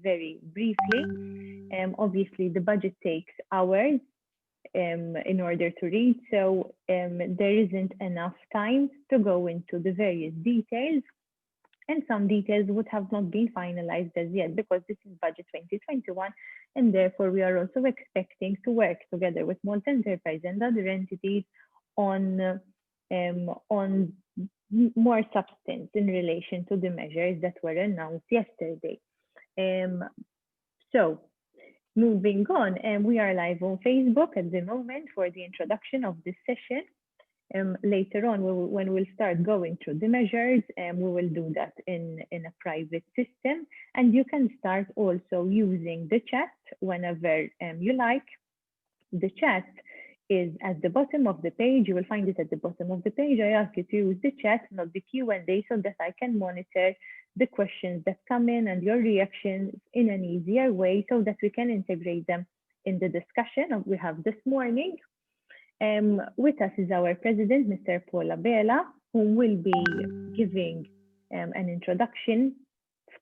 very briefly. Obviously, the budget takes hours in order to read, so there isn't enough time to go into the various details, and some details would have not been finalized as yet because this is budget 2021, and therefore we are also expecting to work together with Malta Enterprise and other entities on more substance in relation to the measures that were announced yesterday. So moving on, we are live on Facebook at the moment for the introduction of this session. Later on, when we'll start going through the measures, we will do that in a private system. And you can start also using the chat whenever you like. The chat is at the bottom of the page. You will find it at the bottom of the page. I ask you to use the chat, not the Q&A, so that I can monitor the questions that come in and your reactions in an easier way so that we can integrate them in the discussion we have this morning. With us is our president, Mr. Paul Abela, who will be giving an introduction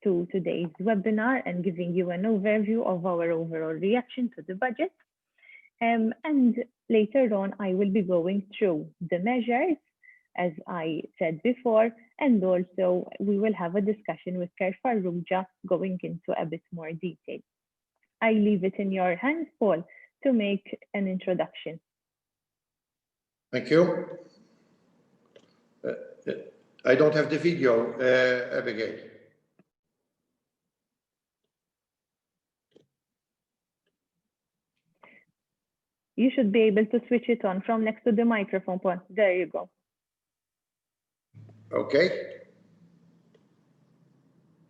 to today's webinar and giving you an overview of our overall reaction to the budget. And later on, I will be going through the measures, as I said before, and also we will have a discussion with Kher Farrugia going into a bit more detail. I leave it in your hands, Paul, to make an introduction. Thank you. I don't have the video, Abigail. You should be able to switch it on from next to the microphone, Paul. There you go. Okay.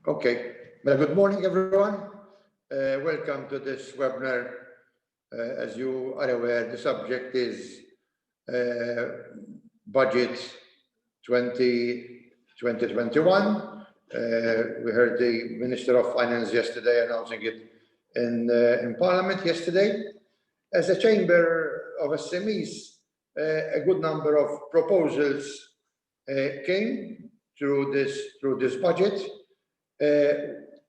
Okay. Well, good morning, everyone. Welcome to this webinar. As you are aware, the subject is budget 2021. We heard the Minister of Finance yesterday announcing it in Parliament yesterday. As a chamber of SMEs, a good number of proposals came through this budget.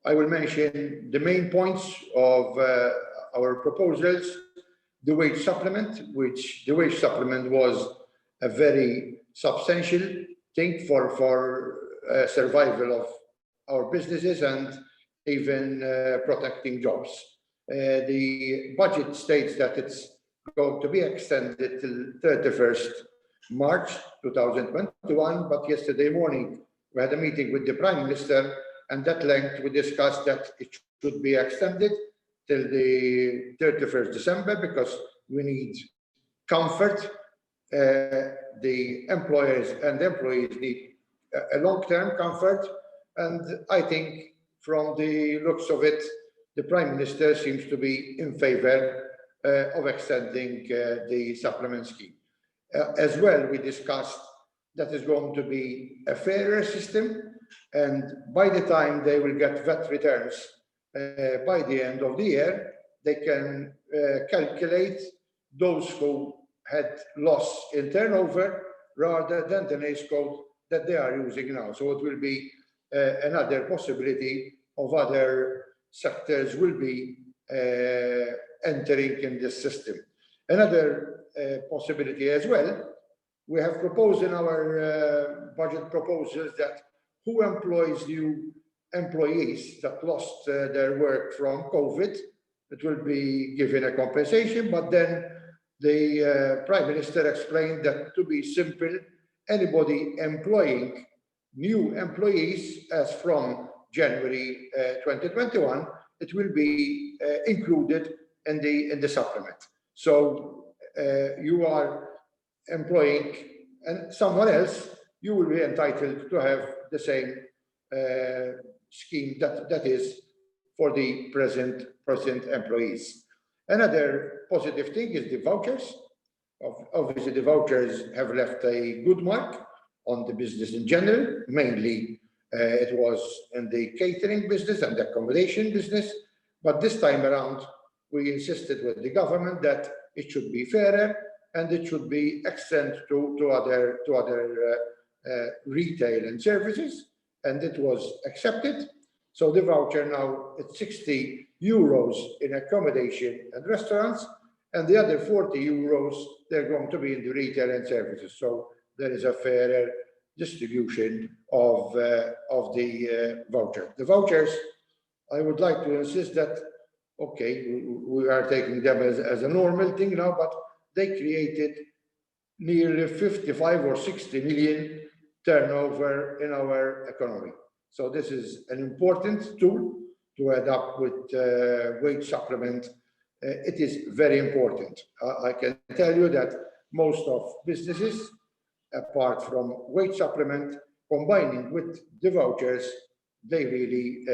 I will mention the main points of our proposals. The wage supplement, which the wage supplement was a very substantial thing for survival of our businesses and even protecting jobs. The budget states that it's going to be extended till 31st March 2021, but yesterday morning we had a meeting with the Prime Minister, and at length we discussed that it should be extended till the 31st December because we need comfort. The employers and the employees need a long-term comfort, and I think from the looks of it, the Prime Minister seems to be in favor of extending the supplement scheme. As well, we discussed that is going to be a fairer system, and by the time they will get VAT returns by the end of the year, they can calculate those who had loss in turnover rather than the NACE code that they are using now. So it will be another possibility of other sectors will be entering in this system. Another possibility as well, we have proposed in our budget proposals that who employs new employees that lost their work from COVID, it will be given a compensation, but then the Prime Minister explained that to be simple, anybody employing new employees as from January 2021, it will be included in the supplement. So you are employing and someone else, you will be entitled to have the same scheme that is for the present employees. Another positive thing is the vouchers. Obviously, the vouchers have left a good mark on the business in general. Mainly, it was in the catering business and the accommodation business. But this time around, we insisted with the government that it should be fairer and it should be extended to other retail and services, and it was accepted. So the voucher now it's 60 euros in accommodation and restaurants, and the other 40 euros, they're going to be in the retail and services. So there is a fairer distribution of the voucher. The vouchers, I would like to insist that, okay, we are taking them as a normal thing now, but they created nearly 55 or 60 million turnover in our economy. So this is an important tool to add up with wage supplement. It is very important. I can tell you that most of businesses, apart from wage supplement, combining with the vouchers, they really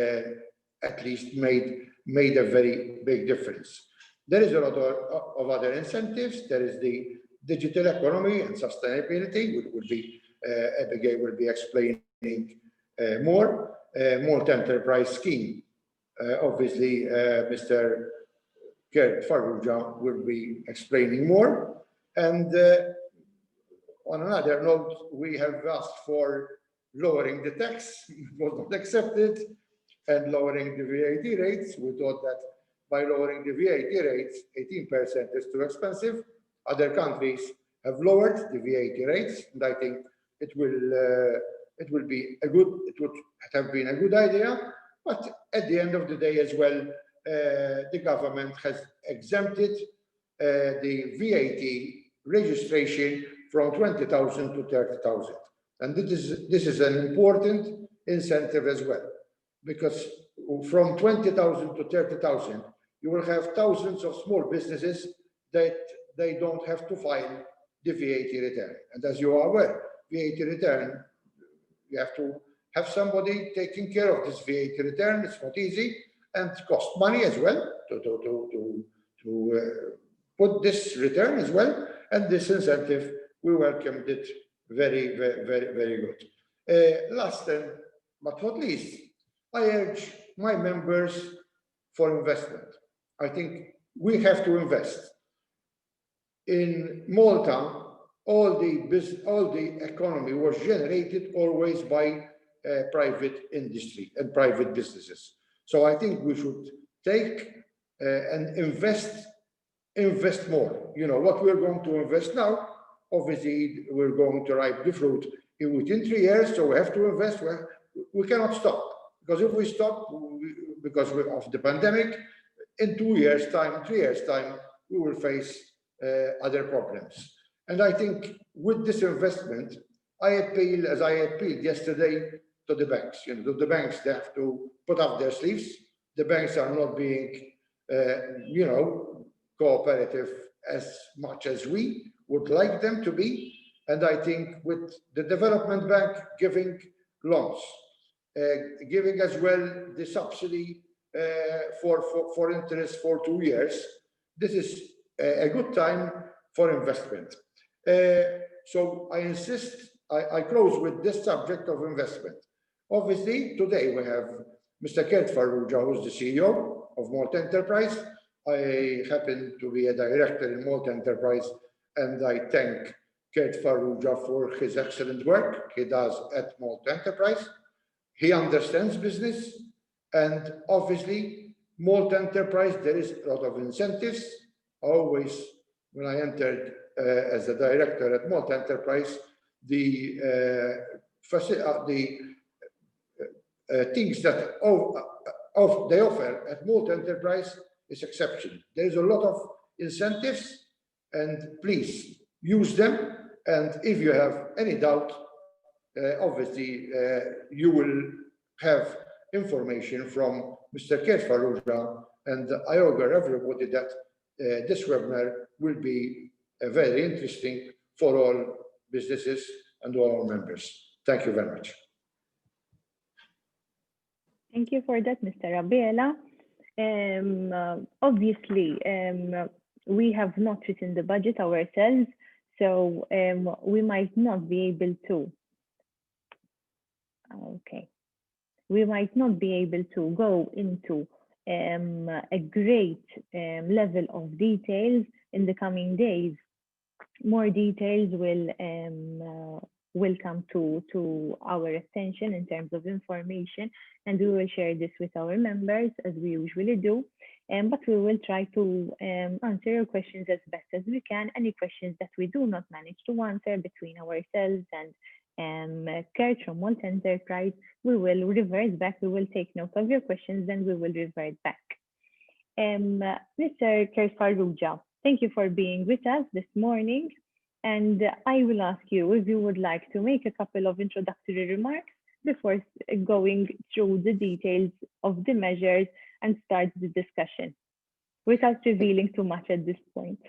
at least made a very big difference. There is a lot of other incentives. There is the digital economy and sustainability, which will be Abigail will be explaining more. Multi-enterprise scheme. Obviously, Mr. Gerd Farrugia will be explaining more. And on another note, we have asked for lowering the tax, it was not accepted, and lowering the VAT rates. We thought that by lowering the VAT rates, 18% is too expensive. Other countries have lowered the VAT rates, and I think it would have been a good idea. But at the end of the day as well, the government has exempted the VAT registration from 20,000 to 30,000. And this is an important incentive as well, because from 20,000 to 30,000, you will have thousands of small businesses that they don't have to file the VAT return. And as you are aware, VAT return, you have to have somebody taking care of this VAT return. It's not easy and cost money as well to put this return as well. And this incentive, we welcomed it very, very, very, very good. Last but not least, I urge my members for investment. I think we have to invest. In Malta, all the economy was generated always by private industry and private businesses. So I think we should take and invest more. You know what we're going to invest now. Obviously, we're going to ripe the fruit within 3 years. So we have to invest. We cannot stop, because if we stop because of the pandemic, in 2 years' time, 3 years' time, we will face other problems. And I think with this investment, I appealed yesterday to the banks. You know, the banks, they have to put up their sleeves. The banks are not being, cooperative as much as we would like them to be. And I think with the development bank giving loans, giving as well the subsidy for interest for 2 years, this is a good time for investment. So I insist, I close with this subject of investment. Obviously, today we have Mr. Gerd Farrugia, who's the CEO of Malta Enterprise. I happen to be a director in Malta Enterprise, and I thank Gerd Farrugia for his excellent work he does at Malta Enterprise. He understands business, and obviously, Malta Enterprise, there is a lot of incentives. Always, when I entered as a director at Malta Enterprise, the things that they offer at Malta Enterprise is exceptional. There is a lot of incentives, and please use them. And if you have any doubt, obviously you will have information from Mr. Gerd Farrugia, and I augur everybody that this webinar will be very interesting for all businesses and all our members. Thank you very much. Thank you for that, Mr. Rabela. Obviously, we have not written the budget ourselves, so we might not be able to. Okay. We might not be able to go into a great level of details in the coming days. More details will will come to our attention in terms of information, and we will share this with our members as we usually do. But we will try to answer your questions as best as we can. Any questions that we do not manage to answer between ourselves and Kurt from Malt Enterprise, we will revert back. We will take note of your questions, then we will revert back. Mr. Kurt Farrugia, thank you for being with us this morning. And I will ask you if you would like to make a couple of introductory remarks before going through the details of the measures and start the discussion without revealing too much at this point.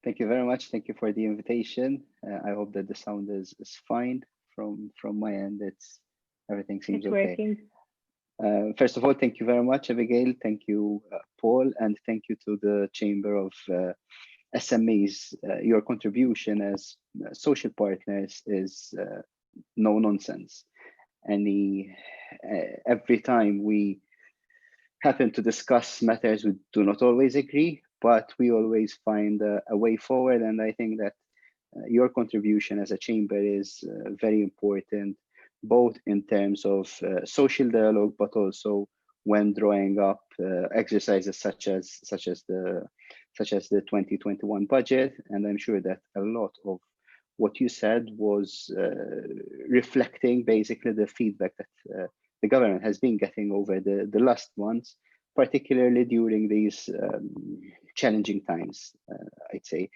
Thank you very much. Thank you for the invitation. I hope that the sound is fine from my end. Everything seems okay. First of all, thank you very much, Abigail. Thank you, Paul, and thank you to the Chamber of SMEs. Your contribution as social partners is no nonsense. Every time we happen to discuss matters, we do not always agree, but we always find a way forward. And I think that your contribution as a chamber is very important, both in terms of social dialogue, but also when drawing up exercises such as the 2021 budget. And I'm sure that a lot of what you said was reflecting basically the feedback that the government has been getting over the last months, particularly during these challenging times, I'd say.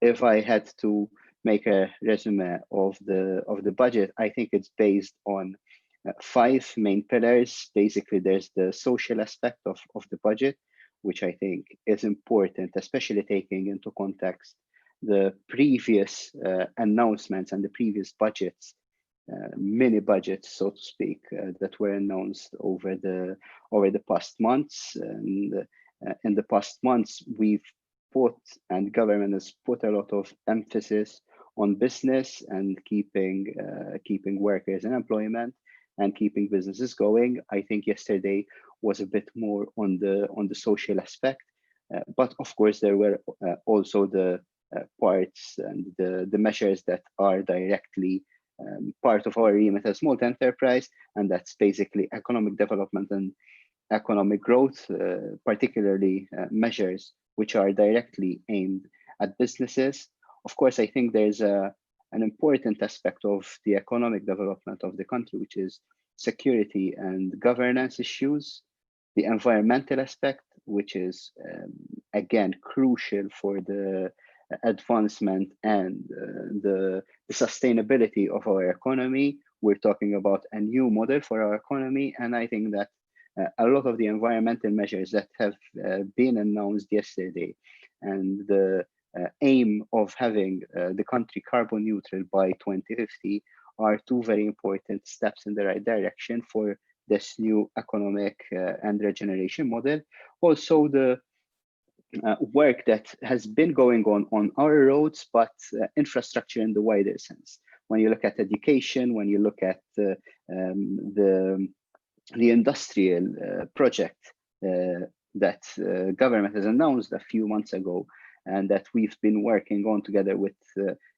If I had to make a resume of the budget, I think it's based on 5 main pillars. Basically, there's the social aspect of the budget, which I think is important, especially taking into context the previous announcements and the previous budgets, mini budgets, so to speak, that were announced over the past months. And in the past months, we've put, and government has put, a lot of emphasis on business and keeping workers in employment and keeping businesses going. I think yesterday was a bit more on the social aspect, but of course there were also the parts and the measures that are directly part of our remit as Malt Enterprise, and that's basically economic development and economic growth, particularly measures which are directly aimed at businesses. Of course, I think there's an important aspect of the economic development of the country, which is security and governance issues, the environmental aspect, which is again crucial for the advancement and the sustainability of our economy. We're talking about a new model for our economy, and I think that a lot of the environmental measures that have been announced yesterday and the aim of having the country carbon neutral by 2050 are 2 very important steps in the right direction for this new economic and regeneration model. Also, the work that has been going on our roads, but infrastructure in the wider sense. When you look at education, when you look at the industrial project that government has announced a few months ago, and that we've been working on together with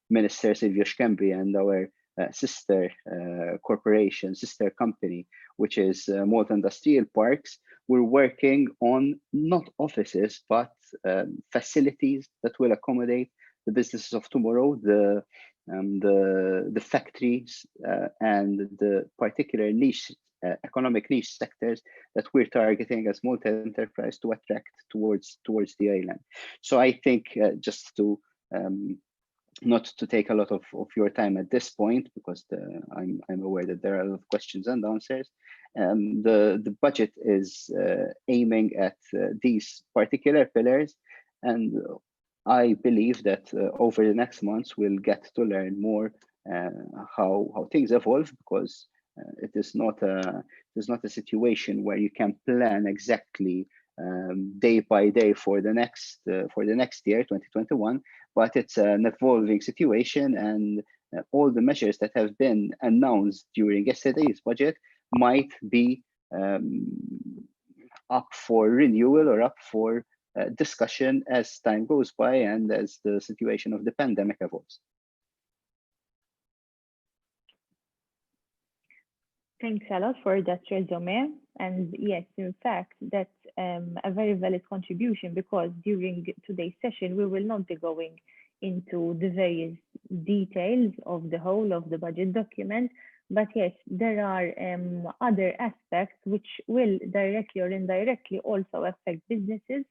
Minister Silvio Scembri and our sister corporation, sister company, which is Malt Industrial Parks. We're working on not offices, but facilities that will accommodate the businesses of tomorrow, the factories and the particular niche, economic niche sectors that we're targeting as Malt Enterprise to attract towards the island. So I think just to not to take a lot of your time at this point, because I'm aware that there are a lot of questions and answers. The budget is aiming at these particular pillars, and I believe that over the next months we'll get to learn more how things evolve, because it is not a situation where you can plan exactly day by day for the next year, 2021, but it's an evolving situation, and all the measures that have been announced during yesterday's budget might be up for renewal or up for discussion as time goes by and as the situation of the pandemic evolves. Thanks a lot for that resume. And yes, in fact, that's a very valid contribution because during today's session, we will not be going into the various details of the whole of the budget document. But yes, there are other aspects which will directly or indirectly also affect businesses,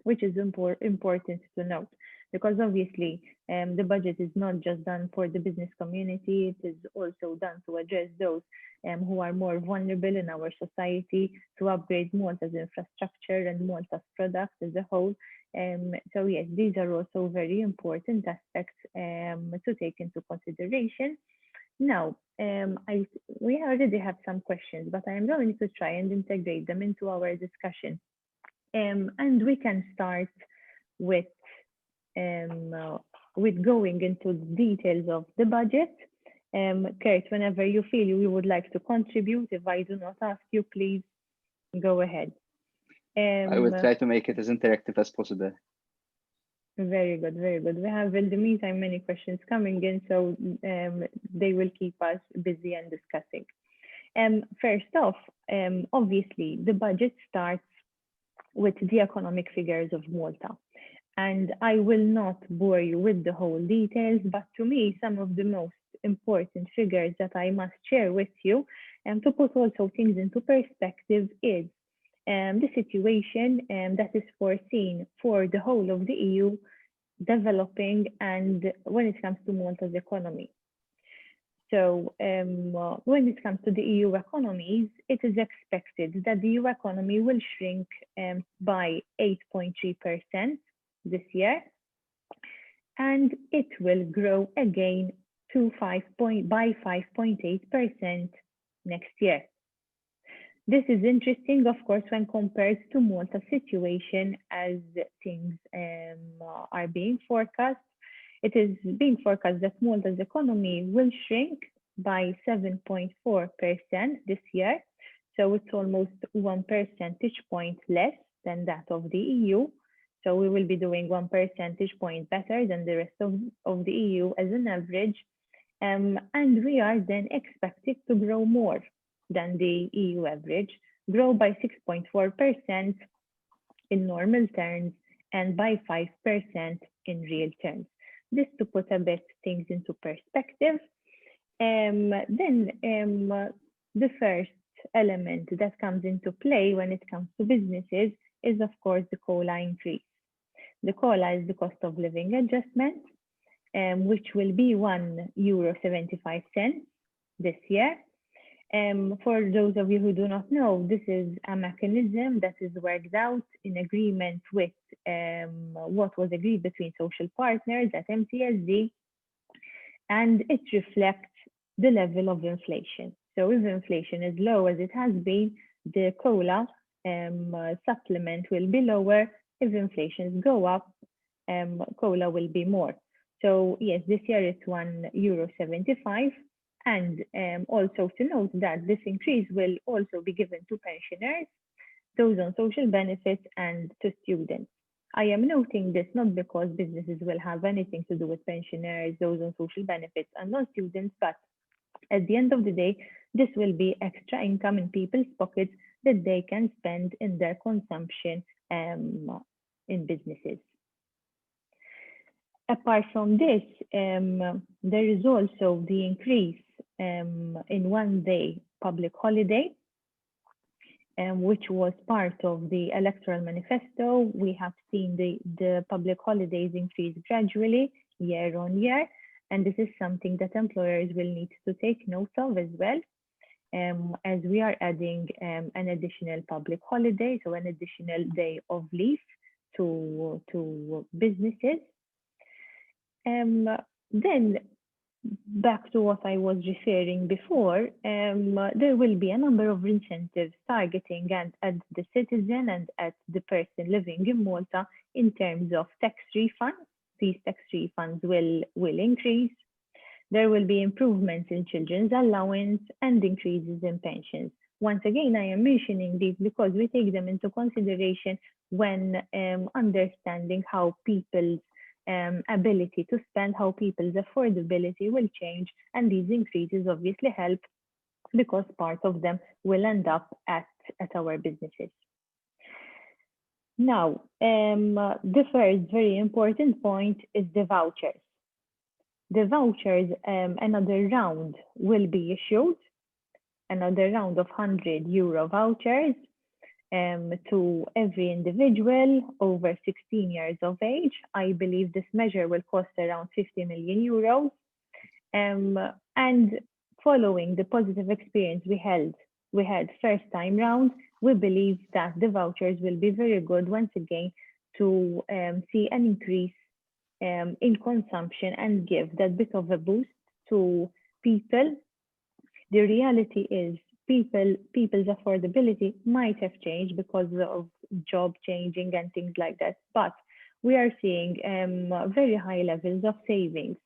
which is important to note because obviously the budget is not just done for the business community, it is also done to address those who are more vulnerable in our society, to upgrade Malta's infrastructure and Malta's products as a whole. So yes, these are also very important aspects to take into consideration. Now, we already have some questions, but I am going to try and integrate them into our discussion. And we can start with going into the details of the budget. Kurt, whenever you feel you would like to contribute, if I do not ask you, please go ahead. I will try to make it as interactive as possible. Very good, very good. We have in the meantime many questions coming in, so they will keep us busy and discussing. First off, obviously, the budget starts with the economic figures of Malta. And I will not bore you with the whole details, but to me, some of the most important figures that I must share with you and to put also things into perspective is the situation that is foreseen for the whole of the EU developing and when it comes to Malta's economy. So when it comes to the EU economies, it is expected that the EU economy will shrink by 8.3% this year, and it will grow again to by 5.8% next year. This is interesting, of course, when compared to Malta's situation as things are being forecast. It is being forecast that Malta's economy will shrink by 7.4% this year. So it's almost 1 percentage point less than that of the EU. So we will be doing 1 percentage point better than the rest of the EU as an average. And we are then expected to grow more than the EU average, grow by 6.4% in normal terms and by 5% in real terms. This to put a bit things into perspective. Then the first element that comes into play when it comes to businesses is, of course, the COLA increase. The COLA is the cost of living adjustment, which will be €1.75 this year. For those of you who do not know, this is a mechanism that is worked out in agreement with what was agreed between social partners at MTSD, and it reflects the level of inflation. So if inflation is low as it has been, the COLA supplement will be lower. If inflation go up, COLA will be more. So yes, this year it's €1.75. And also to note that this increase will also be given to pensioners, those on social benefits, and to students. I am noting this not because businesses will have anything to do with pensioners, those on social benefits, and non-students, but at the end of the day, this will be extra income in people's pockets that they can spend in their consumption in businesses. Apart from this, there is also the increase in 1 day public holiday, which was part of the electoral manifesto. We have seen the public holidays increase gradually year on year, and this is something that employers will need to take note of as well, as we are adding an additional public holiday, so an additional day of leave to businesses. Then back to what I was referring before, there will be a number of incentives targeting at the citizen and at the person living in Malta in terms of tax refunds. These tax refunds will increase. There will be improvements in children's allowance and increases in pensions. Once again, I am mentioning these because we take them into consideration when understanding how people's ability to spend, how people's affordability will change, and these increases obviously help because part of them will end up at our businesses. Now, the first very important point is the vouchers. The vouchers, another round will be issued, another round of €100 vouchers to every individual over 16 years of age. I believe this measure will cost around €50 million. And following the positive experience we had first time round, we believe that the vouchers will be very good once again to see an increase in consumption and give that bit of a boost to people. The reality is people's affordability might have changed because of job changing and things like that, but we are seeing very high levels of savings,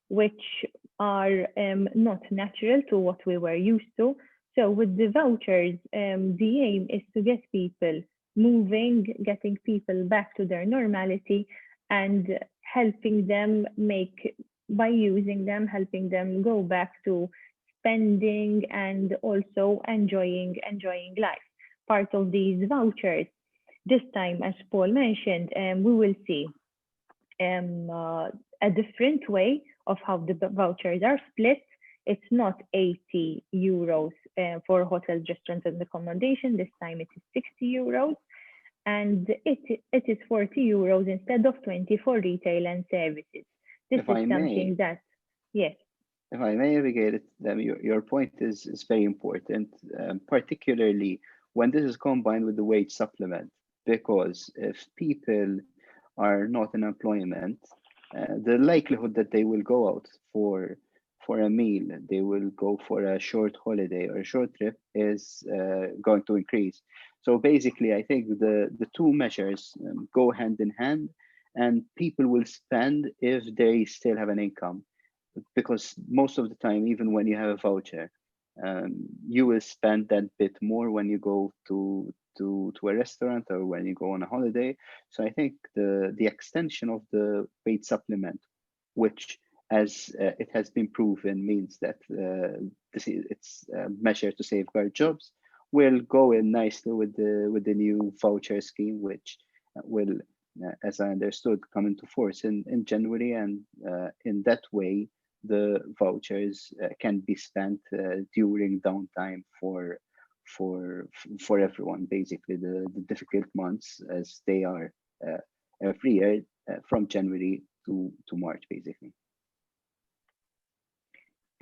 which are not natural to what we were used to. So with the vouchers, the aim is to get people moving, getting people back to their normality, and helping them by using them, helping them go back to spending and also enjoying life. Part of these vouchers, this time, as Paul mentioned, we will see a different way of how the vouchers are split. It's not €80 for hotels, restaurants, and accommodation. This time it is €60, and it is €40 instead of 20 for retail and services. This is something that, yes. If I may, Abigail, your point is very important, particularly when this is combined with the wage supplement, because if people are not in employment, the likelihood that they will go out for a meal, they will go for a short holiday or a short trip is going to increase. So basically, I think the two measures go hand in hand, and people will spend if they still have an income. Because most of the time, even when you have a voucher, you will spend that bit more when you go to a restaurant or when you go on a holiday. So I think the extension of the wage supplement, which as it has been proven means that it's a measure to safeguard jobs, will go in nicely with the new voucher scheme, which will, as I understood, come into force in January, and in that way the vouchers can be spent during downtime for everyone, basically the difficult months, as they are every year from January to March, basically.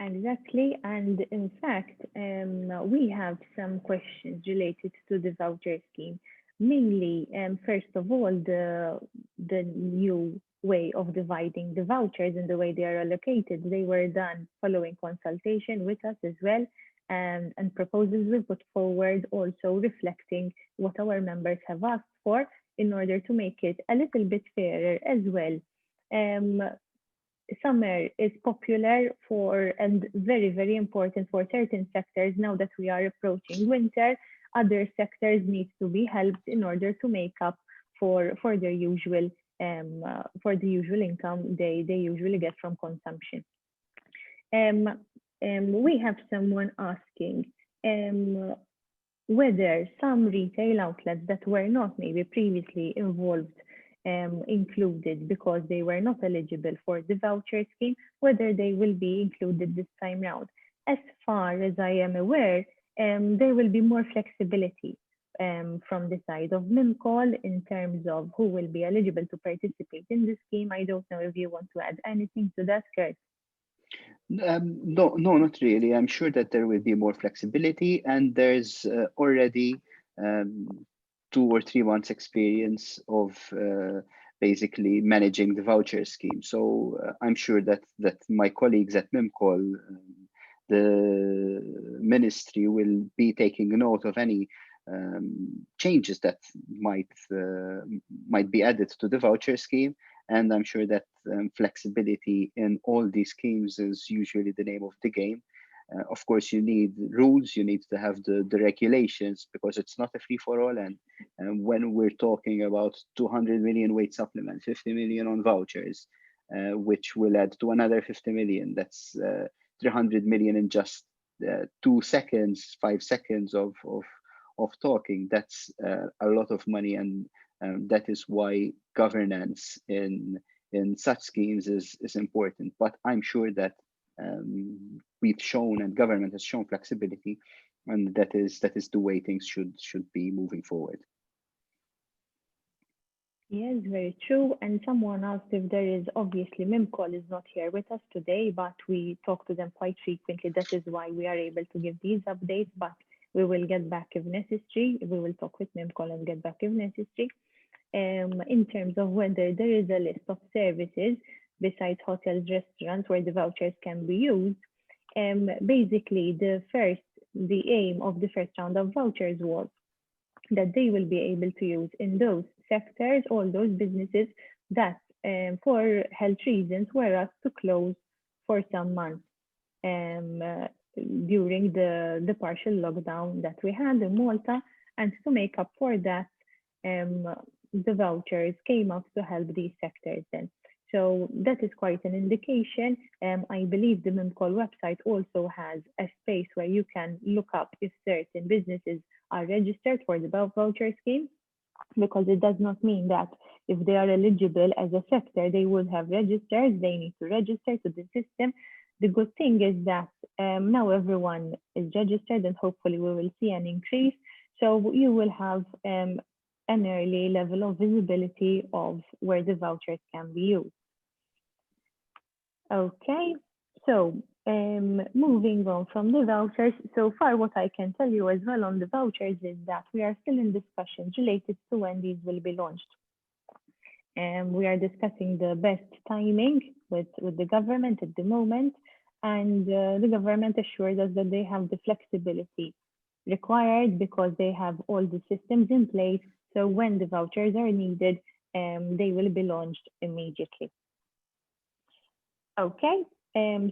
Exactly, and in fact, we have some questions related to the voucher scheme. Mainly, first of all, the new way of dividing the vouchers and the way they are allocated, they were done following consultation with us as well, and proposals we put forward also reflecting what our members have asked for in order to make it a little bit fairer as well. Summer is popular and very, very important for certain sectors. Now that we are approaching winter, other sectors need to be helped in order to make up for their usual income they usually get from consumption. We have someone asking whether some retail outlets that were not maybe previously involved included because they were not eligible for the voucher scheme, whether they will be included this time round. As far as I am aware, there will be more flexibility from the side of MIMCOL in terms of who will be eligible to participate in the scheme. I don't know if you want to add anything to that, Kurt. No, not really. I'm sure that there will be more flexibility, and there's already 2 or 3 months experience of basically managing the voucher scheme. So I'm sure that my colleagues at MIMCOL, the ministry, will be taking note of any changes that might be added to the voucher scheme. And I'm sure that flexibility in all these schemes is usually the name of the game. Of course, you need rules, you need to have the regulations, because it's not a free-for-all. And when we're talking about 200 million wage supplement, 50 million on vouchers, which will add to another 50 million, that's 300 million in just 2 seconds, 5 seconds of talking. That's a lot of money, and that is why governance in such schemes is important. But I'm sure that we've shown, and government has shown, flexibility, and that is the way things should be moving forward. Yes, very true. And someone asked if there is, obviously, MIMCOL is not here with us today, but we talk to them quite frequently. That is why we are able to give these updates, but we will get back if necessary. We will talk with MIMCOL and get back if necessary. In terms of whether there is a list of services besides hotels, restaurants, where the vouchers can be used. Basically, the aim of the first round of vouchers was that they will be able to use in those sectors, all those businesses that for health reasons were asked to close for some months during the partial lockdown that we had in Malta. And to make up for that, the vouchers came up to help these sectors then. So that is quite an indication. I believe the MIMCOL website also has a space where you can look up if certain businesses are registered for the voucher scheme, because it does not mean that if they are eligible as a sector, they would have registered. They need to register to the system. The good thing is that now everyone is registered, and hopefully we will see an increase. So you will have an early level of visibility of where the vouchers can be used. Okay, so moving on from the vouchers, so far what I can tell you as well on the vouchers is that we are still in discussions related to when these will be launched. We are discussing the best timing with the government at the moment, and the government assured us that they have the flexibility required because they have all the systems in place. So when the vouchers are needed, they will be launched immediately. Okay,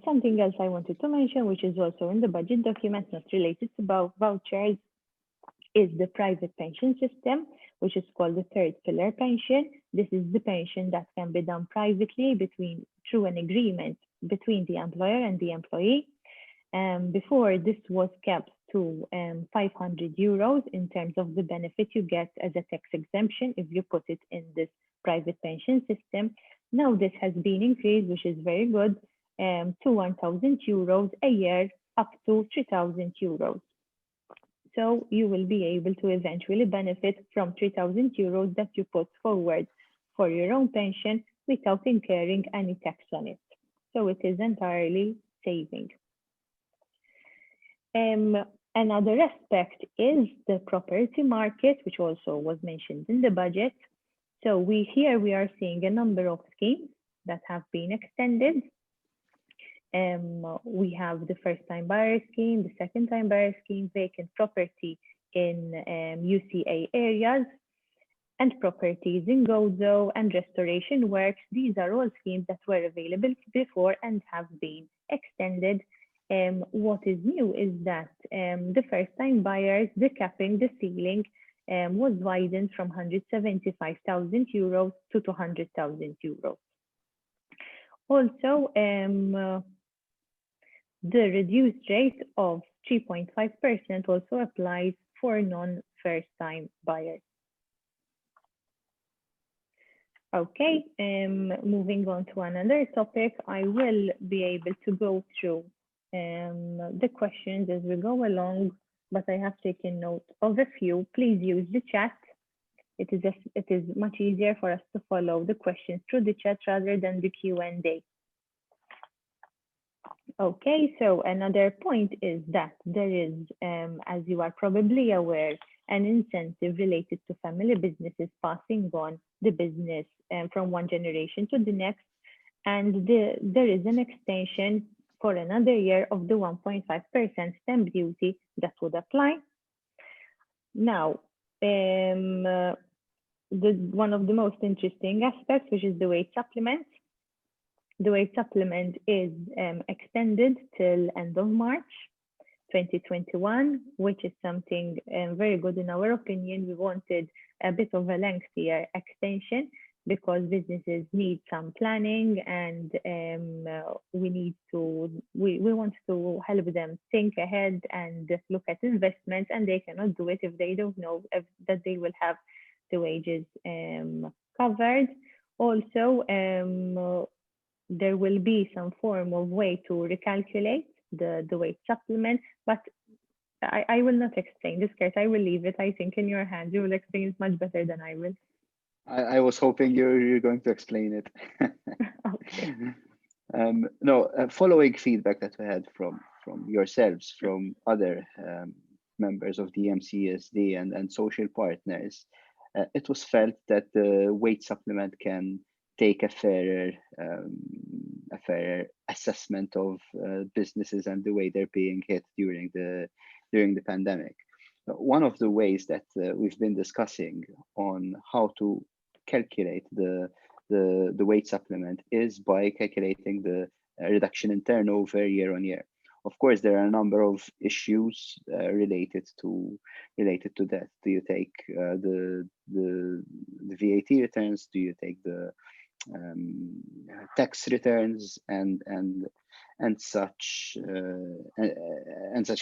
something else I wanted to mention, which is also in the budget document, not related to vouchers, is the private pension system, which is called the third pillar pension. This is the pension that can be done privately through an agreement between the employer and the employee. Before, this was kept to 500 euros in terms of the benefit you get as a tax exemption if you put it in this private pension system. Now this has been increased, which is very good, to 1,000 euros a year, up to 3,000 euros. So you will be able to eventually benefit from 3,000 euros that you put forward for your own pension without incurring any tax on it. So it is entirely saving. Another aspect is the property market, which also was mentioned in the budget. So we are seeing a number of schemes that have been extended. We have the first-time buyer scheme, the second-time buyer scheme, vacant property in UCA areas, and properties in Gozo and restoration works. These are all schemes that were available before and have been extended. What is new is that the first-time buyers, the capping, the ceiling was widened from 175,000 euros to 200,000 euros. Also, the reduced rate of 3.5% also applies for non-first-time buyers. Okay, moving on to another topic, I will be able to go through the questions as we go along, but I have taken note of a few. Please use the chat. It is much easier for us to follow the questions through the chat rather than the Q&A. Okay, so another point is that there is, as you are probably aware, an incentive related to family businesses passing on the business from one generation to the next. And there is an extension for another year of the 1.5% stamp duty that would apply. Now, one of the most interesting aspects, which is the wage supplement. The wage supplement is extended till end of March 2021, which is something very good in our opinion. We wanted a bit of a lengthier extension because businesses need some planning, and we want to help them think ahead and look at investments, and they cannot do it if they don't know that they will have the wages covered. Also, there will be some form of way to recalculate the wage supplement, but I will not explain this case. I will leave it, I think, in your hands. You will explain it much better than I will. I was hoping you're going to explain it. Okay. No, following feedback that we had from yourselves, from other members of the MCSD and social partners, it was felt that the wage supplement can take a fairer assessment of businesses and the way they're being hit during the pandemic. One of the ways that we've been discussing on how to calculate the wage supplement is by calculating the reduction in turnover year on year. Of course, there are a number of issues related to that. Do you take the VAT returns? Do you take the tax returns and such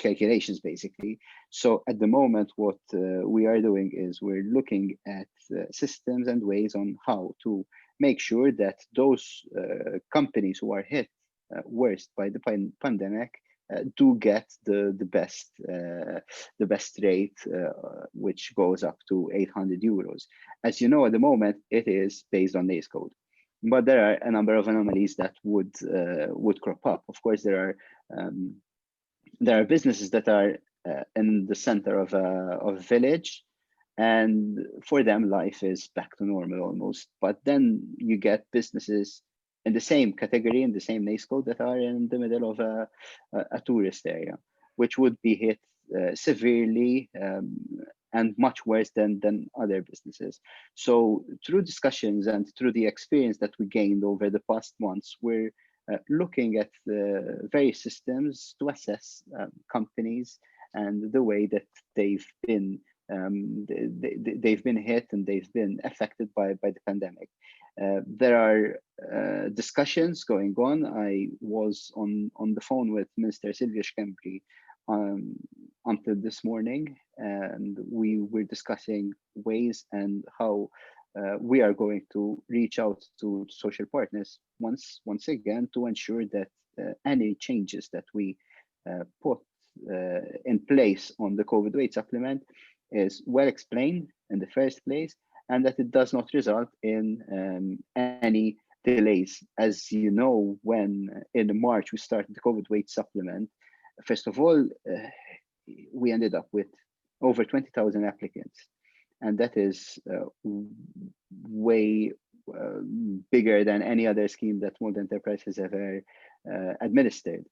calculations, basically? So at the moment, what we are doing is we're looking at systems and ways on how to make sure that those companies who are hit worst by the pandemic do get the best rate, which goes up to 800 euros. As you know, at the moment, it is based on NACE code. But there are a number of anomalies that would crop up. Of course, there are businesses that are in the center of a village, and for them life is back to normal almost. But then you get businesses in the same category, in the same NACE code, that are in the middle of a tourist area, which would be hit severely and much worse than other businesses. So through discussions and through the experience that we gained over the past months, we're looking at the various systems to assess companies and the way that they've been hit and they've been affected by the pandemic. There are discussions going on. I was on the phone with Minister Silvia Schembri until this morning, and we were discussing ways and how we are going to reach out to social partners once again to ensure that any changes that we put in place on the COVID wage supplement is well explained in the first place, and that it does not result in any delays. As you know, when in March we started the COVID wage supplement, first of all, we ended up with over 20,000 applicants, and that is way bigger than any other scheme that Mold Enterprise has ever administered.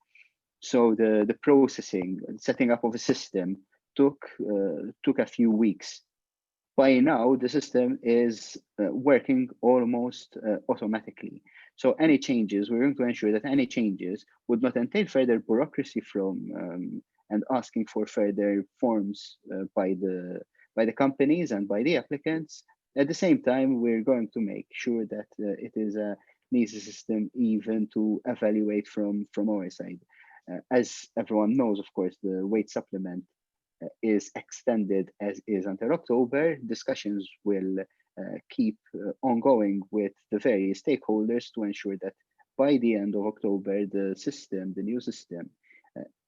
So the processing, setting up of a system took a few weeks. By now, the system is working almost automatically. So any changes, we're going to ensure that any changes would not entail further bureaucracy from and asking for further forms by the companies and by the applicants. At the same time, we're going to make sure that it is an easy system even to evaluate from our side. As everyone knows, of course, the wage supplement is extended as is until October. Discussions will keep ongoing with the various stakeholders to ensure that by the end of October, the new system,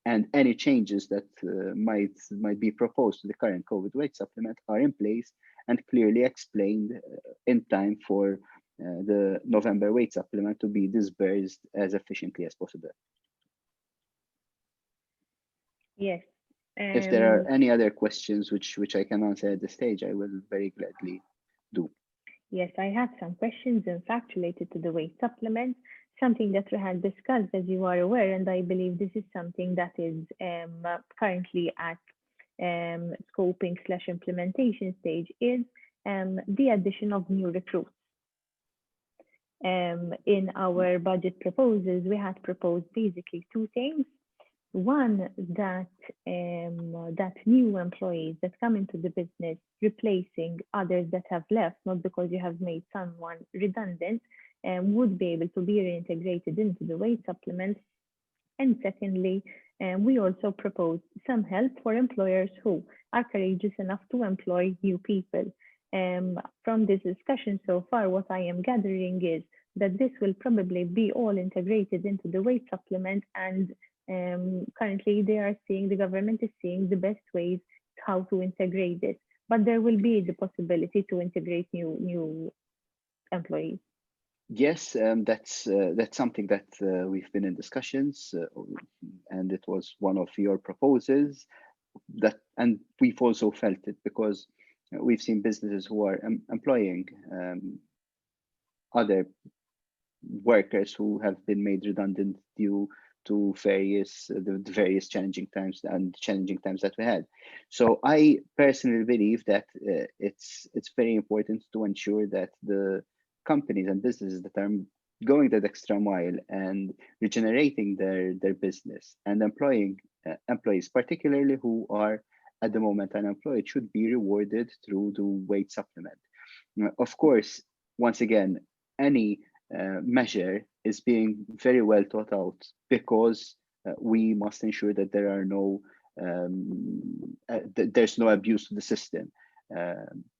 and any changes that might be proposed to the current COVID wage supplement are in place and clearly explained in time for the November wage supplement to be disbursed as efficiently as possible. Yes. If there are any other questions which I can answer at this stage, I will very gladly do. Yes, I have some questions, in fact, related to the wage supplement, something that we had discussed, as you are aware, and I believe this is something that is currently at scoping/implementation stage, is the addition of new recruits. In our budget proposals, we had proposed basically two things. One, that that new employees that come into the business, replacing others that have left, not because you have made someone redundant, would be able to be reintegrated into the wage supplement. And secondly, we also propose some help for employers who are courageous enough to employ new people. From this discussion so far, what I am gathering is that this will probably be all integrated into the wage supplement, and currently the government is seeing the best ways how to integrate this. But there will be the possibility to integrate new employees. Yes, that's something that we've been in discussions, and it was one of your proposals and we've also felt it because we've seen businesses who are employing other workers who have been made redundant due to the various challenging times that we had. So I personally believe that it's very important to ensure that the companies and businesses that are going that extra mile and regenerating their business and employing employees, particularly who are at the moment unemployed, should be rewarded through the wage supplement. Of course, once again, any measure is being very well thought out because we must ensure that there are there's no abuse to the system.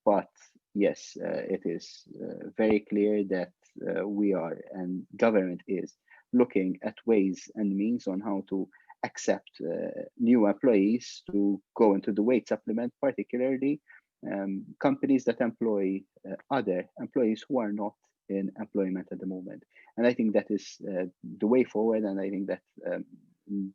But yes, it is very clear that we are and government is looking at ways and means on how to accept new employees to go into the wage supplement, particularly companies that employ other employees who are not in employment at the moment. And I think that is the way forward. And I think that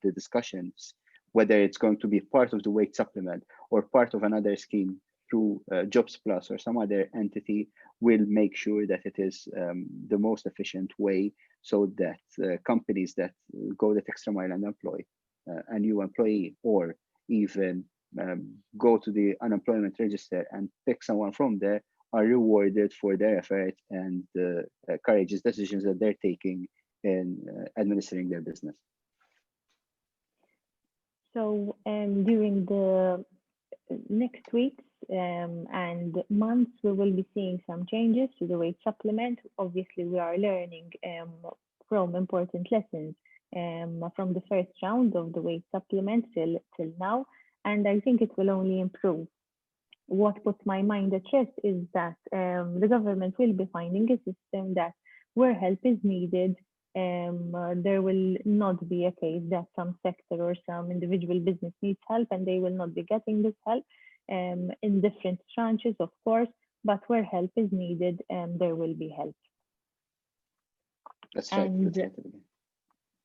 the discussions, whether it's going to be part of the wage supplement or part of another scheme through Jobs Plus or some other entity, will make sure that it is the most efficient way so that companies that go that extra mile and employ a new employee, or even go to the unemployment register and pick someone from there, are rewarded for their effort and the courageous decisions that they're taking in administering their business. So during the next weeks and months, we will be seeing some changes to the wage supplement. Obviously, we are learning from important lessons from the first round of the wage supplement till now, and I think it will only improve. What puts my mind at rest is that the government will be finding a system that where help is needed, there will not be a case that some sector or some individual business needs help and they will not be getting this help in different tranches, of course, but where help is needed, there will be help. That's right.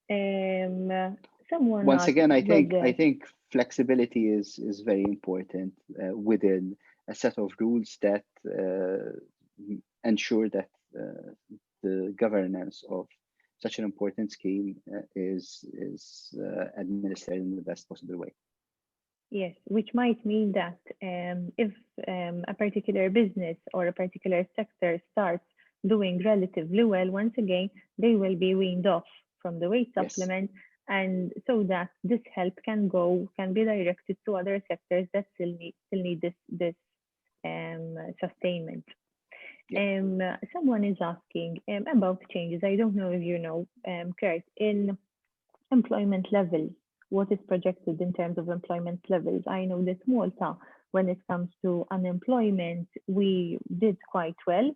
And someone once again, I whether think flexibility is very important within a set of rules that ensure that the governance of such an important scheme is administered in the best possible way. Yes, which might mean that if a particular business or a particular sector starts doing relatively well, once again, they will be weaned off from the wage supplement, yes. And so that this help can be directed to other sectors that still need this sustainment. Yeah. Someone is asking about changes. I don't know if you know, Kurt, in employment levels, what is projected in terms of employment levels? I know that Malta, when it comes to unemployment, we did quite well,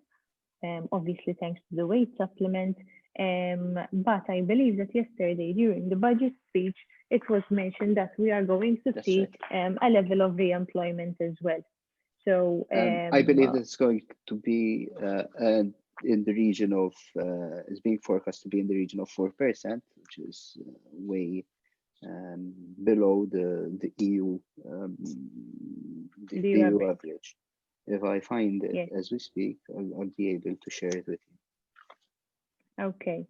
obviously thanks to the wage supplement. But I believe that yesterday during the budget speech, it was mentioned that we are going to see a level of re-employment as well. So I believe that it's going to be in the region of, is being forecast to be in the region of 4%, which is way below the EU EU average. If I find it, yes, as we speak, I'll be able to share it with you. Okay.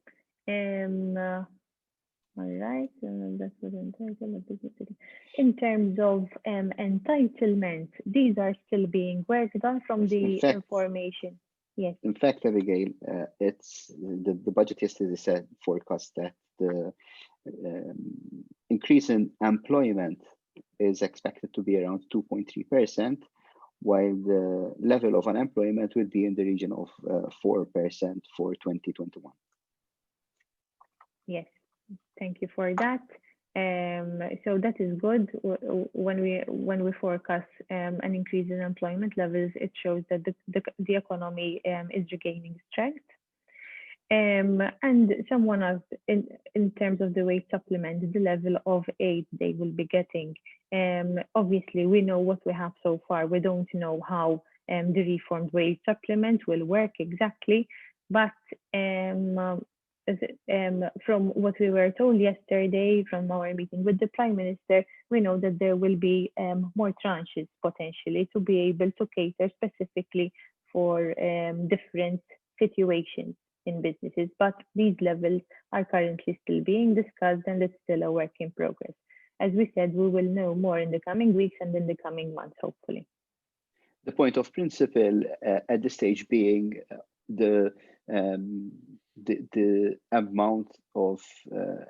All right. That's what entitlement business. In terms of entitlement, these are still being worked on from the information. Yes. In fact, Abigail, it's the budget yesterday said forecast that the increase in employment is expected to be around 2.3%, while the level of unemployment will be in the region of 4% for 2021. Yes, thank you for that. So that is good. When we forecast an increase in employment levels, it shows that the economy is regaining strength. And someone asked in terms of the wage supplement, the level of aid they will be getting. Obviously, we know what we have so far. We don't know how the reformed wage supplement will work exactly, but from what we were told yesterday from our meeting with the Prime Minister, we know that there will be more tranches potentially to be able to cater specifically for different situations in businesses, but these levels are currently still being discussed and it's still a work in progress. As we said, we will know more in the coming weeks and in the coming months, hopefully. The point of principle at this stage being the amount of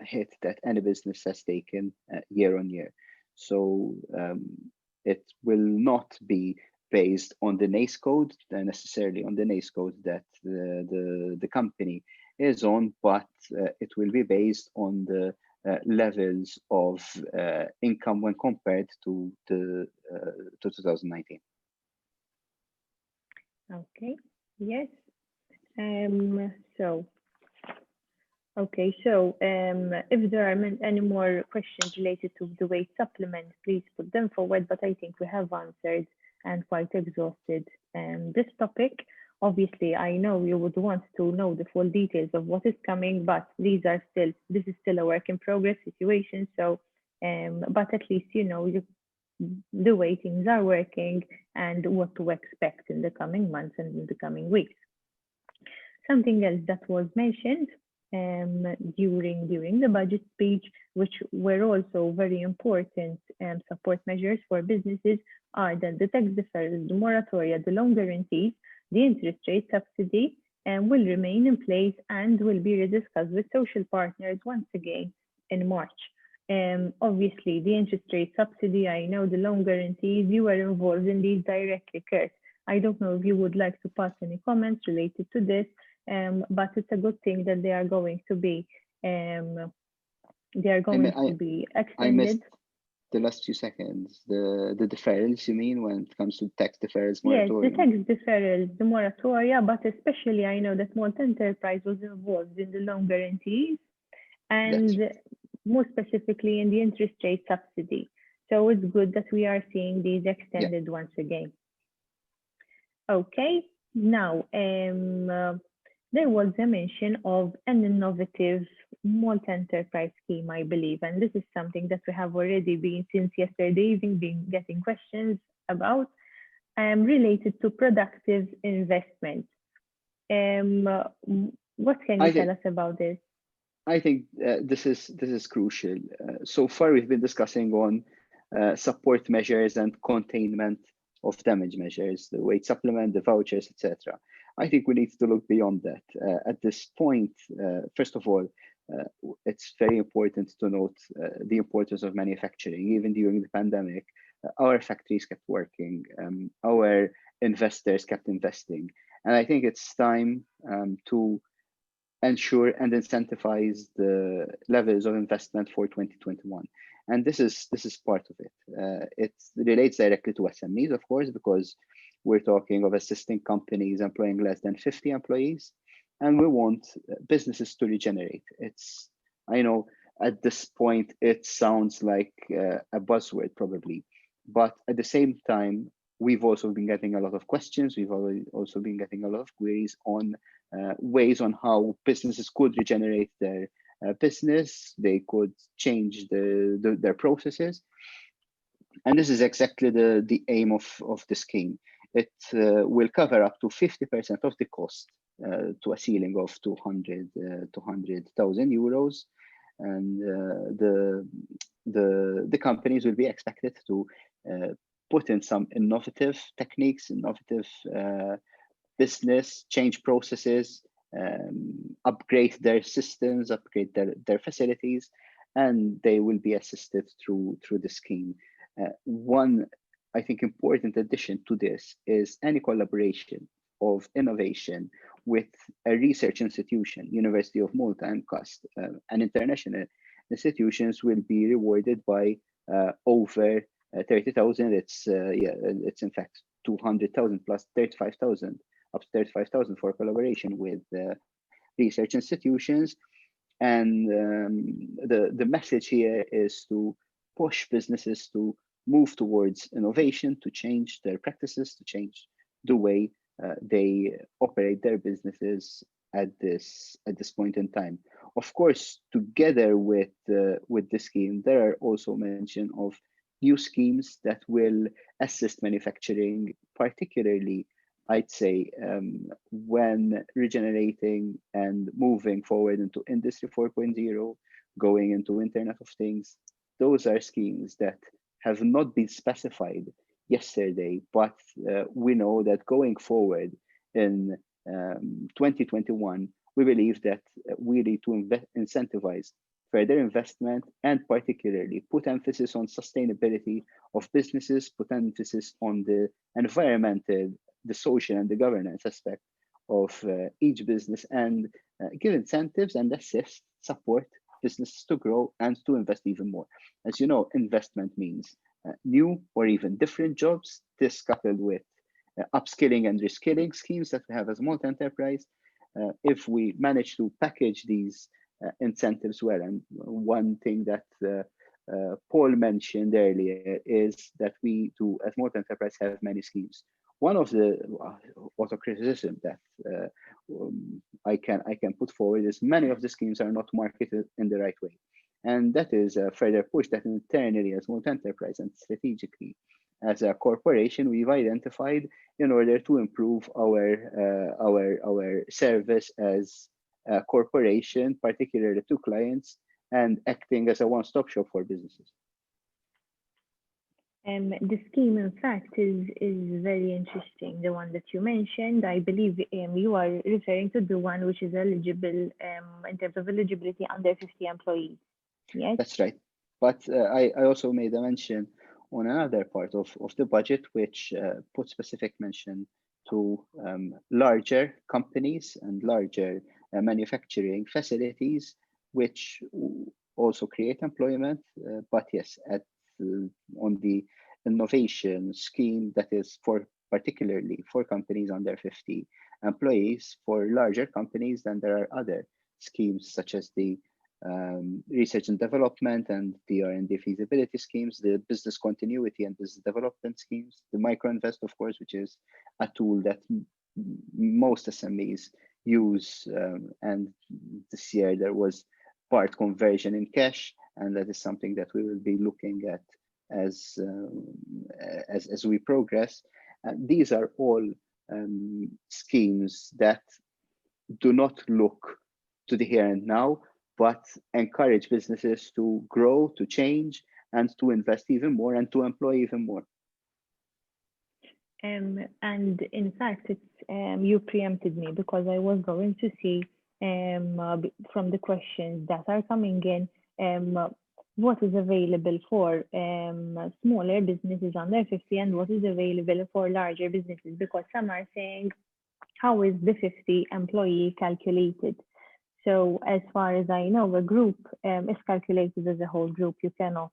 hit that any business has taken year on year. So it will not be based on the NACE code, necessarily on the NACE code that the company is on, but it will be based on the levels of income when compared to 2019. Okay, yes. If there are any more questions related to the wage supplement, please put them forward, but I think we have answered and quite exhausted this topic. Obviously, I know you would want to know the full details of what is coming, but this is still a work in progress situation. So, but at least you know the way things are working and what to expect in the coming months and in the coming weeks. Something else that was mentioned during the budget speech, which were also very important support measures for businesses, are that the tax deferrals, the moratoria, the loan guarantees, the interest rate subsidy will remain in place and will be rediscussed with social partners once again in March. Obviously, the interest rate subsidy, I know the loan guarantees, you were involved in these directly, Kurt. I don't know if you would like to pass any comments related to this, but it's a good thing that they are going to be extended. I missed the last few seconds. The deferrals, you mean, when it comes to tax deferrals, moratorium? Yes, the tax deferrals, the moratoria, but especially I know that Malta Enterprise was involved in the loan guarantees and more specifically in the interest rate subsidy. So it's good that we are seeing these extended once again. Okay, now there was a mention of an innovative Malta Enterprise scheme, I believe, and this is something that we have already been since yesterday evening been getting questions about, related to productive investment. What can you tell us about this? I think this is crucial. So far, we've been discussing on support measures and containment of damage measures, the wage supplement, the vouchers, etc. I think we need to look beyond that. At this point, first of all, it's very important to note the importance of manufacturing. Even during the pandemic, our factories kept working, our investors kept investing. And I think it's time to ensure and incentivize the levels of investment for 2021. And this is part of it. It relates directly to SMEs, of course, because we're talking of assisting companies employing less than 50 employees, and we want businesses to regenerate. I know at this point, it sounds like a buzzword probably, but at the same time, we've also been getting a lot of questions. We've also been getting a lot of queries on ways on how businesses could regenerate their business. They could change their processes. And this is exactly the aim of the scheme. It will cover up to 50% of the cost to a ceiling of 200,000 euros. And the companies will be expected to put in some innovative techniques, innovative business change processes, upgrade their systems, upgrade their facilities, and they will be assisted through the scheme. One, I think, important addition to this is any collaboration of innovation with a research institution, University of Malta and CUST, and international institutions will be rewarded by over 30,000. It's in fact 200,000 plus 35,000, up to 35,000 for collaboration with research institutions. And the message here is to push businesses to move towards innovation, to change their practices, to change the way they operate their businesses at this point in time. Of course, together with this scheme, there are also mention of new schemes that will assist manufacturing, particularly, I'd say, when regenerating and moving forward into Industry 4.0, going into Internet of Things. Those are schemes that have not been specified yesterday, but we know that going forward in 2021, we believe that we need to incentivize further investment and particularly put emphasis on sustainability of businesses, put emphasis on the environmental, the social and the governance aspect of each business, and give incentives and assist, support businesses to grow and to invest even more. As you know, investment means new or even different jobs. This coupled with upskilling and reskilling schemes that we have as multi-enterprise. If we manage to package these incentives well, and one thing that Paul mentioned earlier is that we do, as multi-enterprise, have many schemes. One of the auto-criticism that I can put forward is many of the schemes are not marketed in the right way. And that is a further push that internally as multi-enterprise and strategically as a corporation, we've identified in order to improve our service as a corporation, particularly to clients, and acting as a one-stop shop for businesses. The scheme, in fact, is very interesting. The one that you mentioned, I believe you are referring to the one which is eligible in terms of eligibility under 50 employees. Yes, that's right. But I also made a mention on another part of the budget, which put specific mention to larger companies and larger manufacturing facilities, which also create employment. But yes, on the innovation scheme that is particularly for companies under 50 employees. For larger companies, then there are other schemes such as the research and development and the R&D feasibility schemes, the business continuity and business development schemes, the microinvest, of course, which is a tool that most SMEs use. And this year there was part conversion in cash, and that is something that we will be looking at as we progress. These are all schemes that do not look to the here and now, but encourage businesses to grow, to change, and to invest even more and to employ even more. And in fact, it's you preempted me, because I was going to see from the questions that are coming in, what is available for smaller businesses under 50 and what is available for larger businesses, because some are saying, how is the 50 employee calculated? So as far as I know, a group is calculated as a whole group. You cannot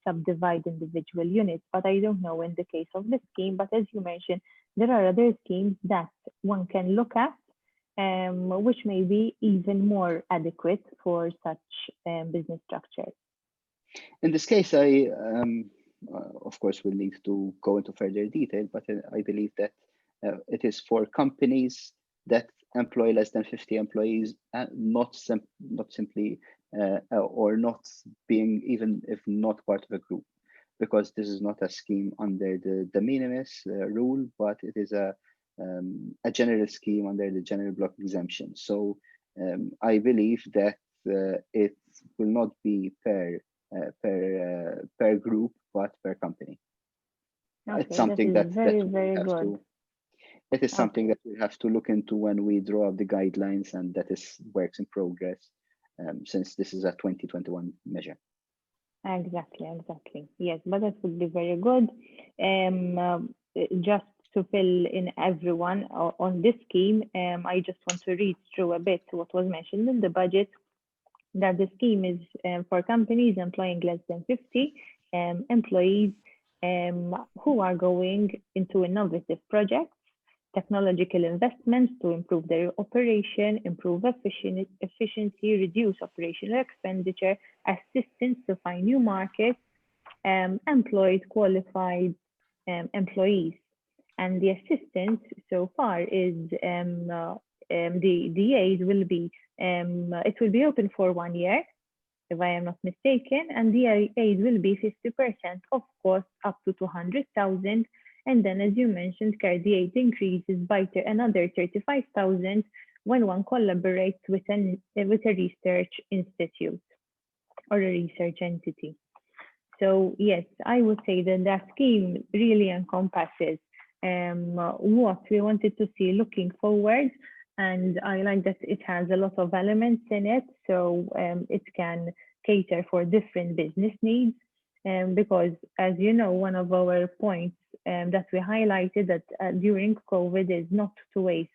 subdivide individual units, but I don't know in the case of this scheme. But as you mentioned, there are other schemes that one can look at, which may be even more adequate for such business structures. In this case, I, of course, will need to go into further detail, but I believe that it is for companies that employ less than 50 employees, not simply or not being, even if not part of a group, because this is not a scheme under the de minimis rule, but it is a general scheme under the general block exemption. So I believe that it will not be per group, but per company. Okay, it's something that very have good. to. It is something that we have to look into when we draw up the guidelines, and that is works in progress. since this is a 2021 measure. Exactly. Yes, but that would be very good. Just to fill in everyone on this scheme, I just want to read through a bit what was mentioned in the budget, that the scheme is for companies employing less than 50 employees who are going into innovative projects, technological investments to improve their operation, improve efficiency, reduce operational expenditure, assistance to find new markets, employed qualified employees. And the assistance so far is the aid will be it will be open for 1 year, if I am not mistaken, and the aid will be 50% of cost up to 200,000. And then, as you mentioned, the aid increases by another 35,000 when one collaborates with a research institute or a research entity. So yes, I would say that that scheme really encompasses what we wanted to see looking forward. And I like that it has a lot of elements in it, so it can cater for different business needs. Because, as you know, one of our points that we highlighted that during COVID is not to waste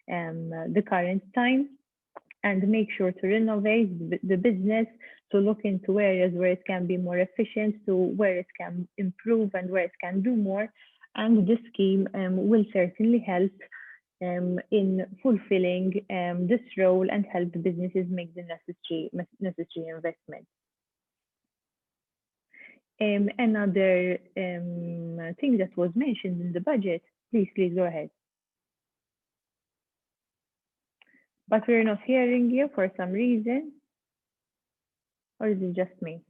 the current time, and make sure to renovate the business, to look into areas where it can be more efficient, to where it can improve and where it can do more. And this scheme will certainly help in fulfilling this role and help the businesses make the necessary investment. Another thing that was mentioned in the budget, please go ahead. But we're not hearing you for some reason, or is it just me?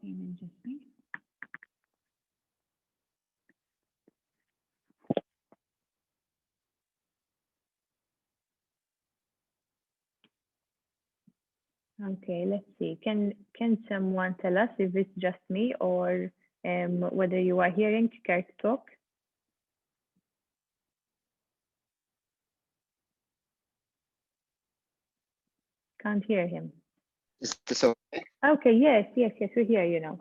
Just me. Okay, let's see. Can someone tell us if it's just me or whether you are hearing Kurt talk? Can't hear him. Is this okay? Okay, yes, we hear you now.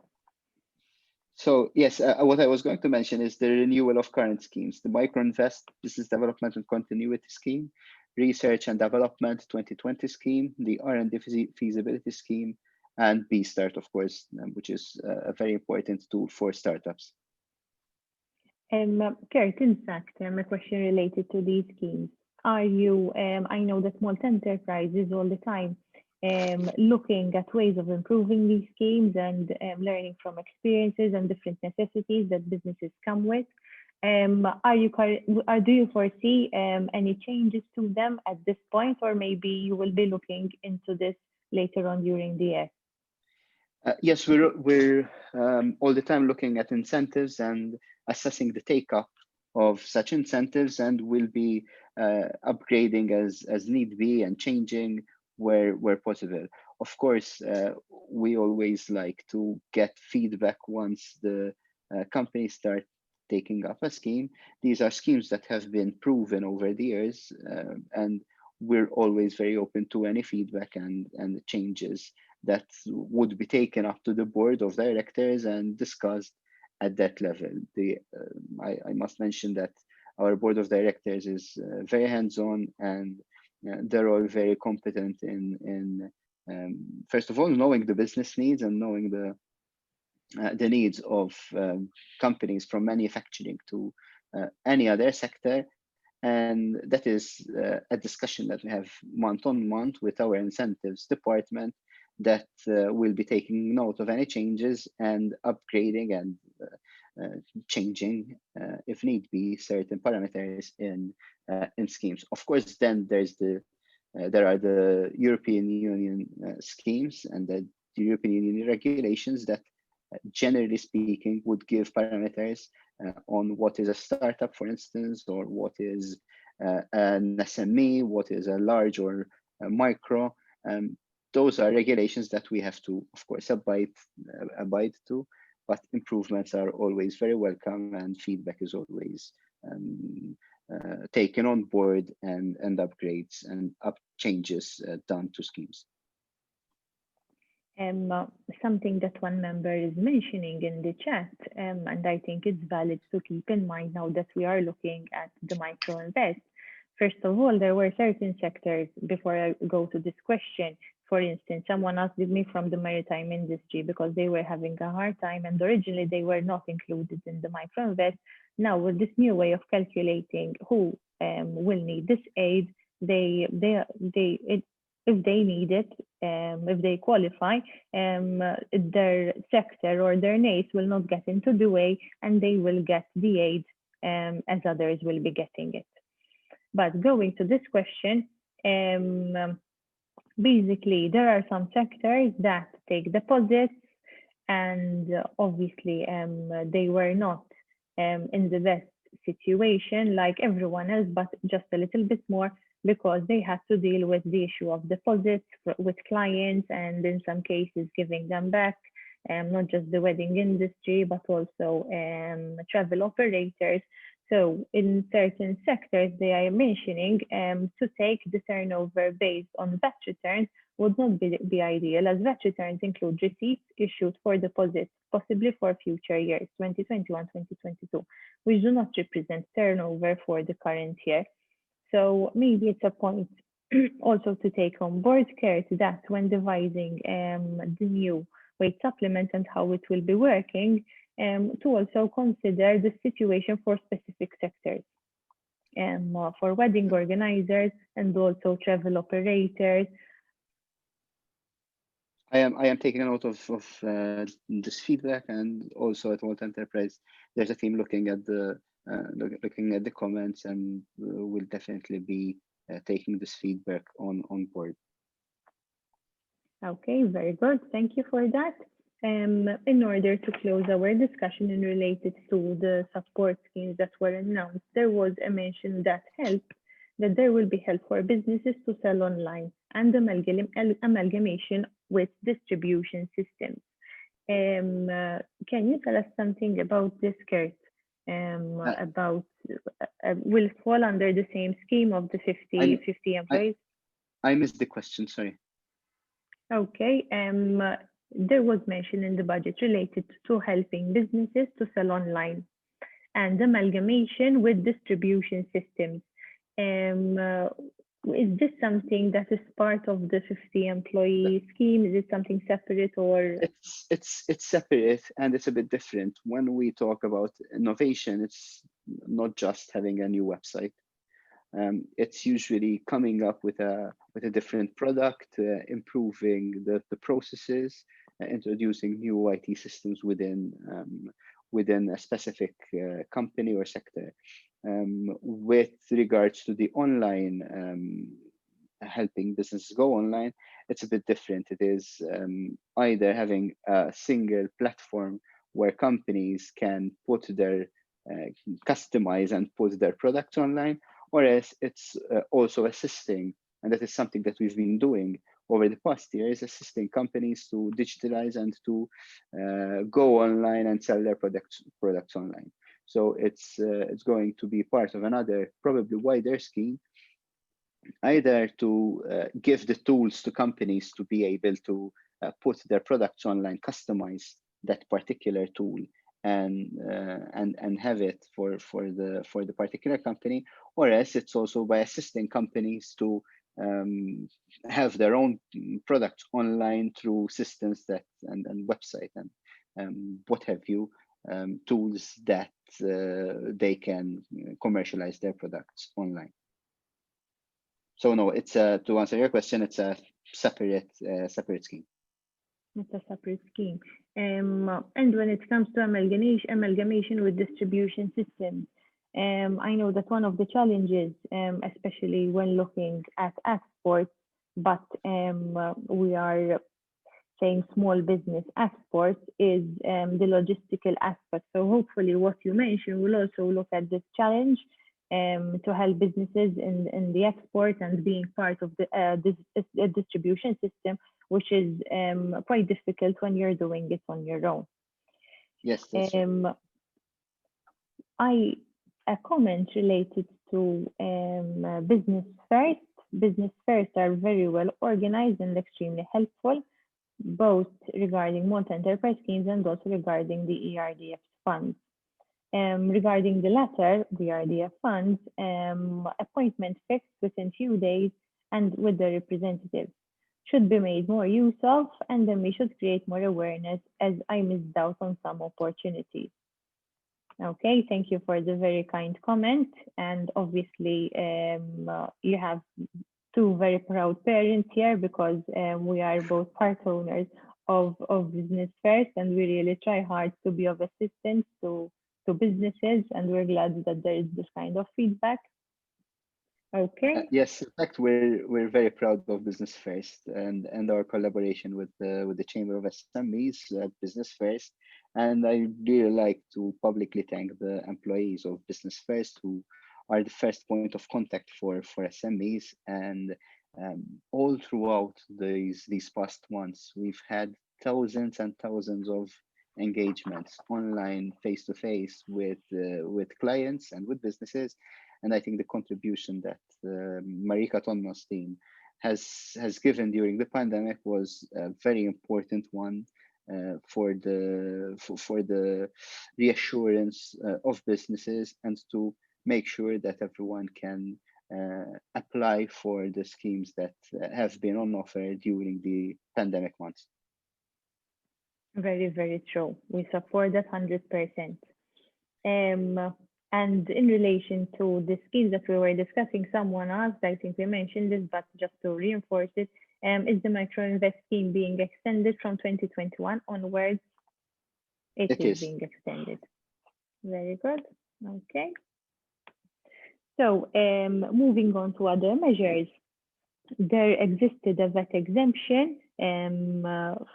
So yes, what I was going to mention is the renewal of current schemes, the Microinvest Business Development and Continuity Scheme, Research and Development 2020 Scheme, the R&D Feasibility Scheme, and B-Start, of course, which is a very important tool for startups. Kurt, in fact, a question related to these schemes. Are you, I know that Malta enterprises all the time looking at ways of improving these schemes and learning from experiences and different necessities that businesses come with. Do you foresee any changes to them at this point, or maybe you will be looking into this later on during the year? Yes, we're all the time looking at incentives and assessing the take-up of such incentives, and we'll be upgrading as need be and changing where possible. Of course, we always like to get feedback once the companies start taking up a scheme. These are schemes that have been proven over the years, and we're always very open to any feedback and changes that would be taken up to the board of directors and discussed at that level. I must mention that our board of directors is very hands-on, and they're all very competent in first of all, knowing the business needs and knowing the needs of companies from manufacturing to any other sector. And that is a discussion that we have month on month with our incentives department that will be taking note of any changes and upgrading and changing, if need be, certain parameters in schemes. Of course, then there are the European Union schemes and the European Union regulations that, generally speaking, would give parameters on what is a startup, for instance, or what is an SME, what is a large or a micro. Those are regulations that we have to, of course, abide to, but improvements are always very welcome, and feedback is always taken on board and upgrades and changes done to schemes. Something that one member is mentioning in the chat, and I think it's valid to keep in mind now that we are looking at the micro invest. First of all, there were certain sectors, before I go to this question, for instance, someone asked me from the maritime industry because they were having a hard time and originally they were not included in the micro invest. Now with this new way of calculating who will need this aid, if they need it, if they qualify, their sector or their NACE will not get into the way and they will get the aid as others will be getting it. But going to this question, basically there are some sectors that take deposits and obviously they were not in the best situation like everyone else, but just a little bit more, because they had to deal with the issue of deposits with clients and in some cases giving them back, not just the wedding industry, but also travel operators. So in certain sectors they are mentioning to take the turnover based on VAT returns would not be ideal, as VAT returns include receipts issued for deposits, possibly for future years, 2021, 2022, which do not represent turnover for the current year. So maybe it's a point also to take on board, Kurt, that when devising the new wage supplement and how it will be working, to also consider the situation for specific sectors, for wedding organizers and also travel operators. I am taking a note of this feedback, and also at Volt Enterprise, there's a team looking at the comments, and will definitely be taking this feedback on board. Okay, very good. Thank you for that. In order to close our discussion in related to the support schemes that were announced, there was a mention that there will be help for businesses to sell online and amalgamation with distribution systems. Can you tell us something about this, Kurt? About will it fall under the same scheme of the 50 employees? I missed the question, sorry. Okay, there was mention in the budget related to helping businesses to sell online and amalgamation with distribution systems. Is this something that is part of the 50 employee scheme? Is it something separate, or? It's separate and it's a bit different. When we talk about innovation, it's not just having a new website. It's usually coming up with a different product, improving the processes, introducing new IT systems within a specific company or sector. With regards to the online, helping businesses go online, it's a bit different. It is either having a single platform where companies can put their customize and put their products online, or else it's also assisting, and that is something that we've been doing over the past years, assisting companies to digitalize and to go online and sell their products online. So it's going to be part of another probably wider scheme, either to give the tools to companies to be able to put their products online, customize that particular tool, and have it for the particular company, or else it's also by assisting companies to have their own products online through systems that and website and what have you, tools that they can commercialize their products online. So no, it's to answer your question, it's a separate scheme. It's a separate scheme. And when it comes to amalgamation with distribution systems, I know that one of the challenges, especially when looking at exports, but we are saying small business exports, is the logistical aspect. So hopefully what you mentioned will also look at this challenge to help businesses in the export and being part of the distribution system, which is quite difficult when you're doing it on your own. Yes, that's right. a comment related to business first. Business first are very well organized and extremely helpful, both regarding multi-enterprise schemes and also regarding the ERDF funds. Regarding the latter, the ERDF funds, appointment fixed within few days and with the representatives should be made more use of, and then we should create more awareness, as I missed out on some opportunities. Okay, thank you for the very kind comment. And obviously, you have two very proud parents here, because we are both part owners of Business First, and we really try hard to be of assistance to businesses, and we're glad that there is this kind of feedback. Okay. Yes, in fact, we're very proud of Business First and our collaboration with the Chamber of SMEs at Business First. And I really like to publicly thank the employees of Business First, who are the first point of contact for SMEs. And all throughout these past months, we've had thousands and thousands of engagements online, face to face, with clients and with businesses. And I think the contribution that Marika Tonno's team has given during the pandemic was a very important one for the reassurance of businesses, and to make sure that everyone can apply for the schemes that have been on offer during the pandemic months. Very, very true. We support that 100%. And in relation to the schemes that we were discussing, someone asked, I think we mentioned this, but just to reinforce it, is the micro-invest scheme being extended from 2021 onwards? It is being extended. Very good. Okay. So moving on to other measures, there existed a VAT exemption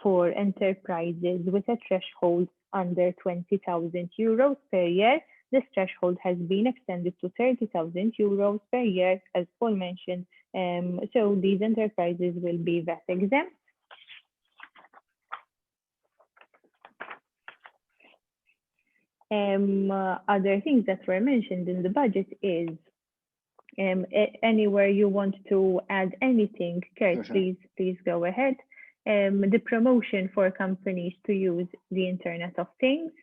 for enterprises with a threshold under 20,000 euros per year. This threshold has been extended to 30,000 euros per year, as Paul mentioned. So these enterprises will be VAT exempt. Other things that were mentioned in the budget is anywhere you want to add anything, Kurt, please go ahead. The promotion for companies to use the Internet of Things.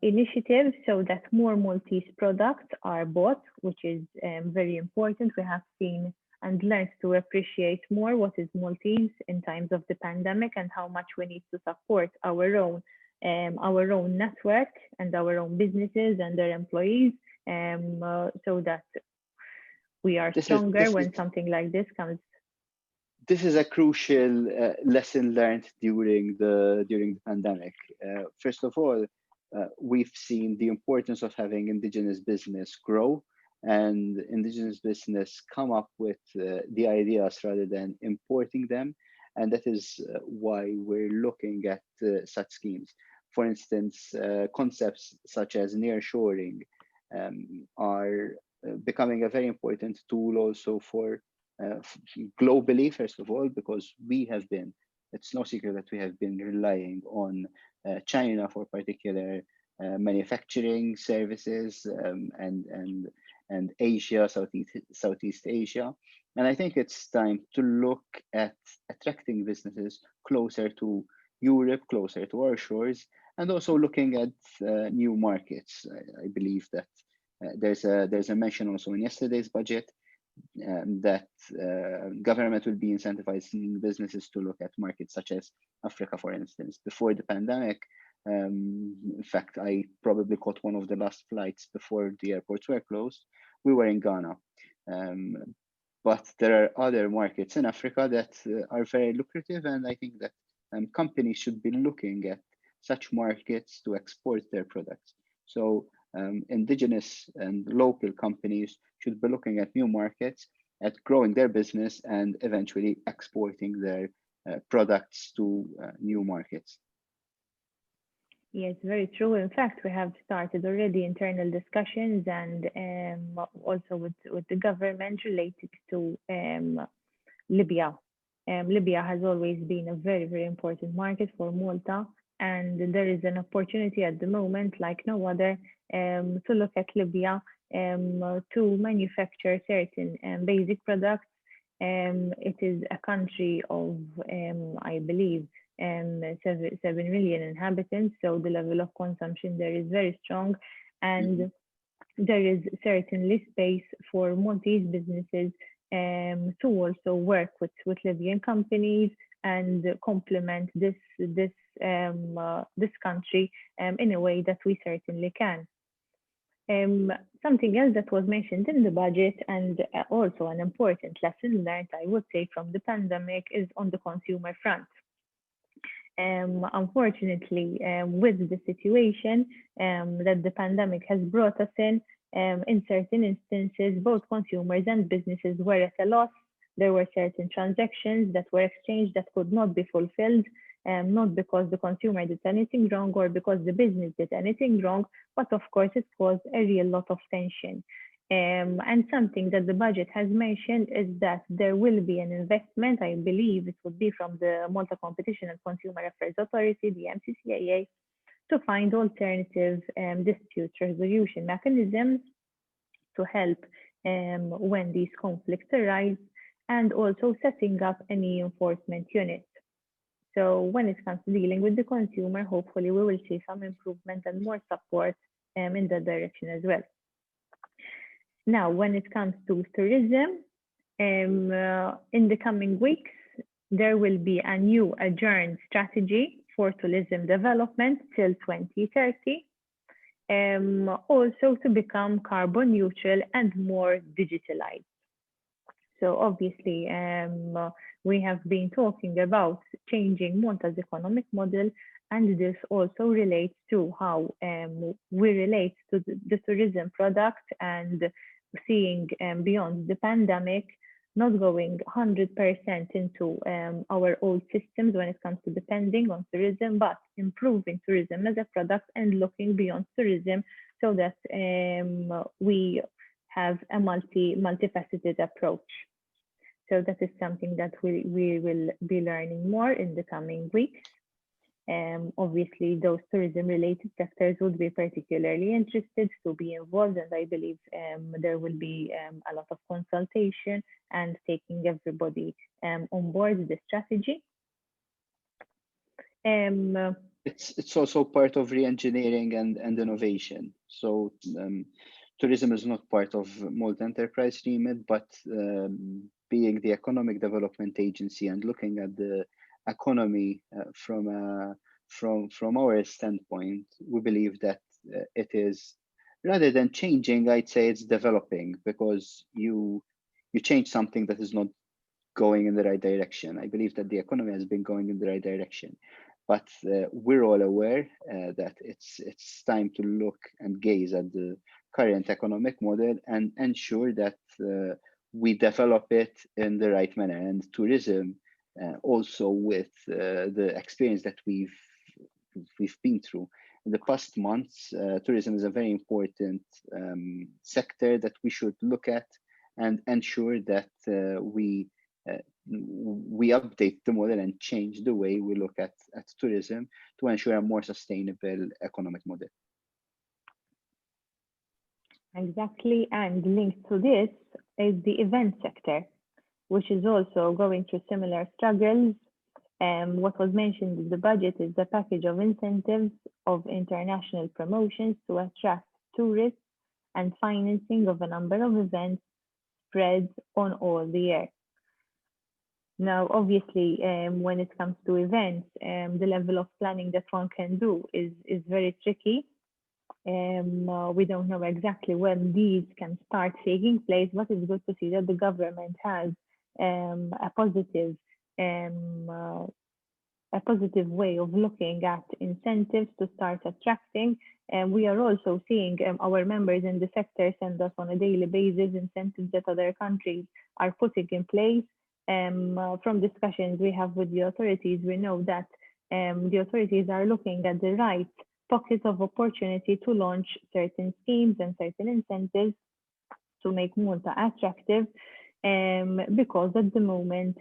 Initiatives so that more Maltese products are bought, which is very important. We have seen and learned to appreciate more what is Maltese in times of the pandemic, and how much we need to support our own network and our own businesses and their employees, so that we are stronger when something like this comes. This is a crucial lesson learned during the pandemic. First of all, we've seen the importance of having indigenous business grow, and indigenous business come up with the ideas rather than importing them. And that is why we're looking at such schemes. For instance, concepts such as nearshoring are becoming a very important tool also for globally, first of all, because it's no secret that we have been relying on China for particular manufacturing services, and Asia, Southeast Asia. And I think it's time to look at attracting businesses closer to Europe, closer to our shores, and also looking at new markets. I believe that there's a mention also in yesterday's budget that government will be incentivizing businesses to look at markets such as Africa, for instance. Before the pandemic, in fact, I probably caught one of the last flights before the airports were closed. We were in Ghana. But there are other markets in Africa that are very lucrative, and I think that companies should be looking at such markets to export their products. So indigenous and local companies should be looking at new markets, at growing their business, and eventually exporting their products to new markets. Yes, very true. In fact, we have started already internal discussions, and also with the government related to Libya. Libya has always been a very, very important market for Malta, and there is an opportunity at the moment like no other to look at Libya to manufacture certain basic products. It is a country of, I believe, 7 million inhabitants, so the level of consumption there is very strong, and there is certainly space for Maltese businesses to also work with Libyan companies and complement this country in a way that we certainly can. Something else that was mentioned in the budget, and also an important lesson learned, I would say, from the pandemic, is on the consumer front. Unfortunately, with the situation that the pandemic has brought us in certain instances, both consumers and businesses were at a loss. There were certain transactions that were exchanged that could not be fulfilled, not because the consumer did anything wrong or because the business did anything wrong, but of course it caused a real lot of tension. And something that the budget has mentioned is that there will be an investment, I believe it would be from the Malta Competition and Consumer Affairs Authority, the MCCAA, to find alternative dispute resolution mechanisms to help when these conflicts arise, and also setting up any enforcement unit. So when it comes to dealing with the consumer, hopefully we will see some improvement and more support in that direction as well. Now, when it comes to tourism, in the coming weeks, there will be a new adjourned strategy for tourism development till 2030, also to become carbon neutral and more digitalized. So obviously, we have been talking about changing Malta's economic model, and this also relates to how we relate to the tourism product and seeing beyond the pandemic, not going 100% into our old systems when it comes to depending on tourism, but improving tourism as a product and looking beyond tourism so that we have a multifaceted approach. So that is something that we will be learning more in the coming weeks. Obviously, those tourism-related sectors would be particularly interested to be involved, and I believe there will be a lot of consultation and taking everybody on board the strategy. It's also part of re-engineering and innovation. So tourism is not part of Malta Enterprise remit, but being the economic development agency and looking at the economy from our standpoint, we believe that it is, rather than changing, I'd say it's developing, because you change something that is not going in the right direction. I believe that the economy has been going in the right direction, but we're all aware that it's time to look and gaze at the current economic model and ensure that we develop it in the right manner. And tourism, also with the experience that we've been through in the past months, tourism is a very important sector that we should look at and ensure that we update the model and change the way we look at tourism to ensure a more sustainable economic model. Exactly, and linked to this is the event sector, which is also going through similar struggles. What was mentioned in the budget is the package of incentives of international promotions to attract tourists and financing of a number of events spread on all the year. Now, obviously, when it comes to events, the level of planning that one can do is very tricky. We don't know exactly when these can start taking place, but it's good to see that the government has a positive way of looking at incentives to start attracting. And we are also seeing our members in the sector send us on a daily basis incentives that other countries are putting in place. From discussions we have with the authorities, we know that the authorities are looking at the right pockets of opportunity to launch certain schemes and certain incentives to make Malta attractive, because at the moment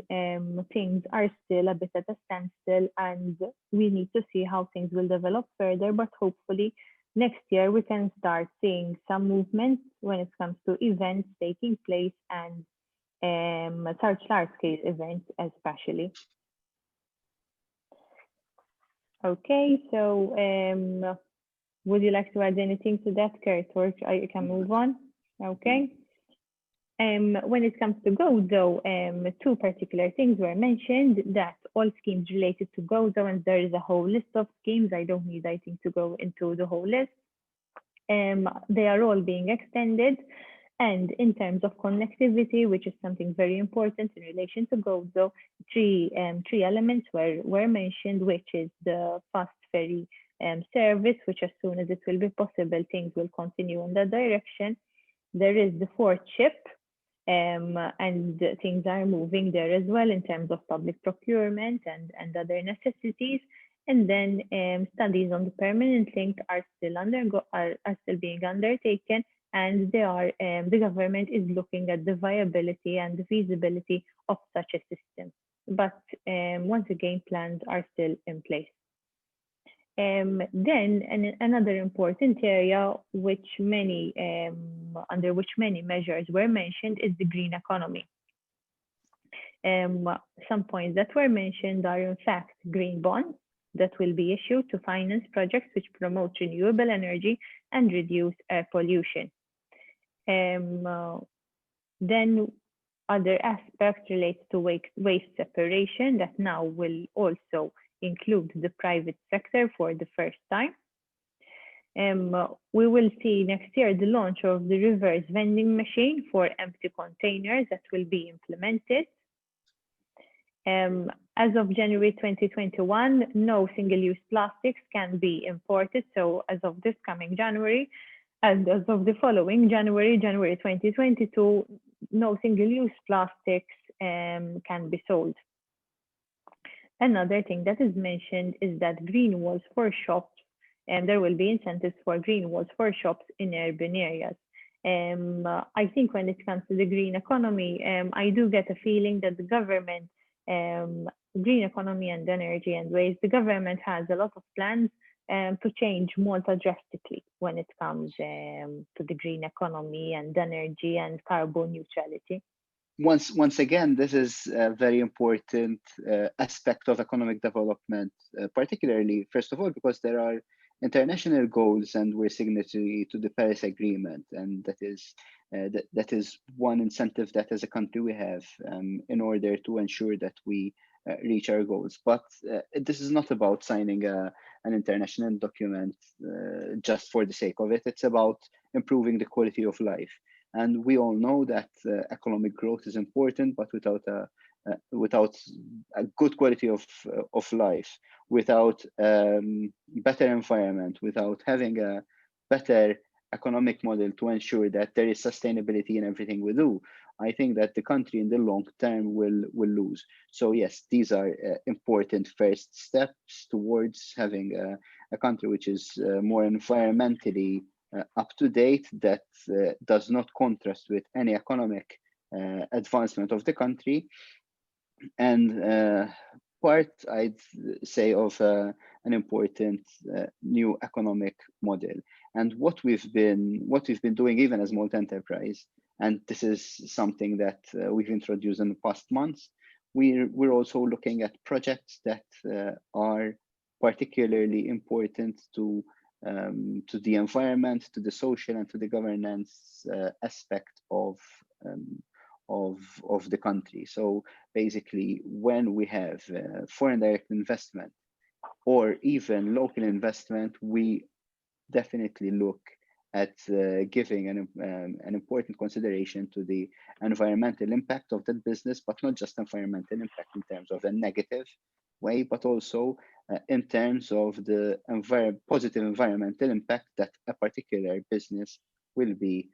things are still a bit at a standstill, and we need to see how things will develop further. But hopefully next year we can start seeing some movements when it comes to events taking place and such large-scale events especially. Okay, so would you like to add anything to that, Kurt, or I can move on? Okay. When it comes to gold, though, two particular things were mentioned, that all schemes related to gold, though, and there is a whole list of schemes. I don't need, I think, to go into the whole list. They are all being extended. And in terms of connectivity, which is something very important in relation to gold, though, three elements were mentioned, which is the fast ferry service, which as soon as it will be possible, things will continue in that direction. There is the fourth ship, and things are moving there as well in terms of public procurement and other necessities. And then studies on the permanent link are still being undertaken, and they are the government is looking at the viability and the feasibility of such a system. But once again, plans are still in place. Then another important area under which many measures were mentioned is the green economy. Some points that were mentioned are in fact green bonds that will be issued to finance projects which promote renewable energy and reduce air pollution. Then other aspects related to waste separation that now will also include the private sector for the first time. We will see next year the launch of the reverse vending machine for empty containers that will be implemented. As of January 2021, no single-use plastics can be imported. So as of this coming January, and as of the following January 2022, no single-use plastics can be sold. Another thing that is mentioned is that green walls for shops, and there will be incentives for green walls for shops in urban areas. I think when it comes to the green economy, I do get a feeling that the government, green economy and energy and waste, the government has a lot of plans to change Malta drastically when it comes to the green economy and energy and carbon neutrality. Once again, this is a very important aspect of economic development, particularly, first of all, because there are international goals and we're signatory to the Paris Agreement, and that is one incentive that as a country we have in order to ensure that we reach our goals. But this is not about signing an international document just for the sake of it. It's about improving the quality of life. And we all know that economic growth is important, but without a good quality of life, without better environment, without having a better economic model to ensure that there is sustainability in everything we do, I think that the country in the long term will lose. So yes, these are important first steps towards having a country which is more environmentally up to date, that does not contrast with any economic advancement of the country. And part, I'd say, of an important new economic model. And what we've been doing even as Malta Enterprise, and this is something that we've introduced in the past months, we're also looking at projects that are particularly important to the environment, to the social, and to the governance aspect of the country. So basically, when we have foreign direct investment or even local investment, we definitely look at giving an important consideration to the environmental impact of that business, but not just environmental impact in terms of a negative way, but also in terms of the positive environmental impact that a particular business will be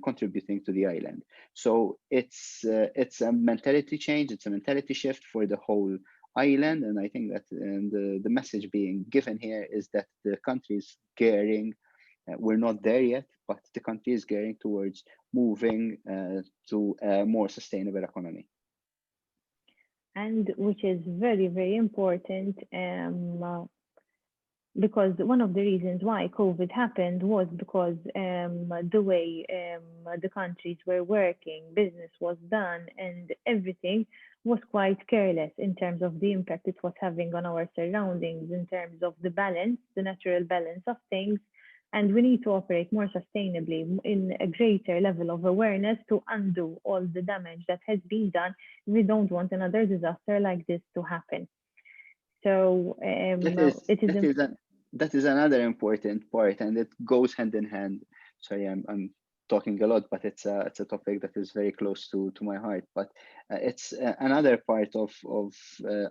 contributing to the island. So it's a mentality change, it's a mentality shift for the whole island, and I think that the message being given here is that the country is gearing. We're not there yet, but the country is gearing towards moving to a more sustainable economy. And which is very, very important. because one of the reasons why COVID happened was because the way the countries were working, business was done, and everything was quite careless in terms of the impact it was having on our surroundings, in terms of the balance, the natural balance of things. And we need to operate more sustainably in a greater level of awareness to undo all the damage that has been done. We don't want another disaster like this to happen. So That is it is that is an that is another important part, and it goes hand in hand. Sorry, I'm talking a lot, but it's a topic that is very close to my heart. But it's another part of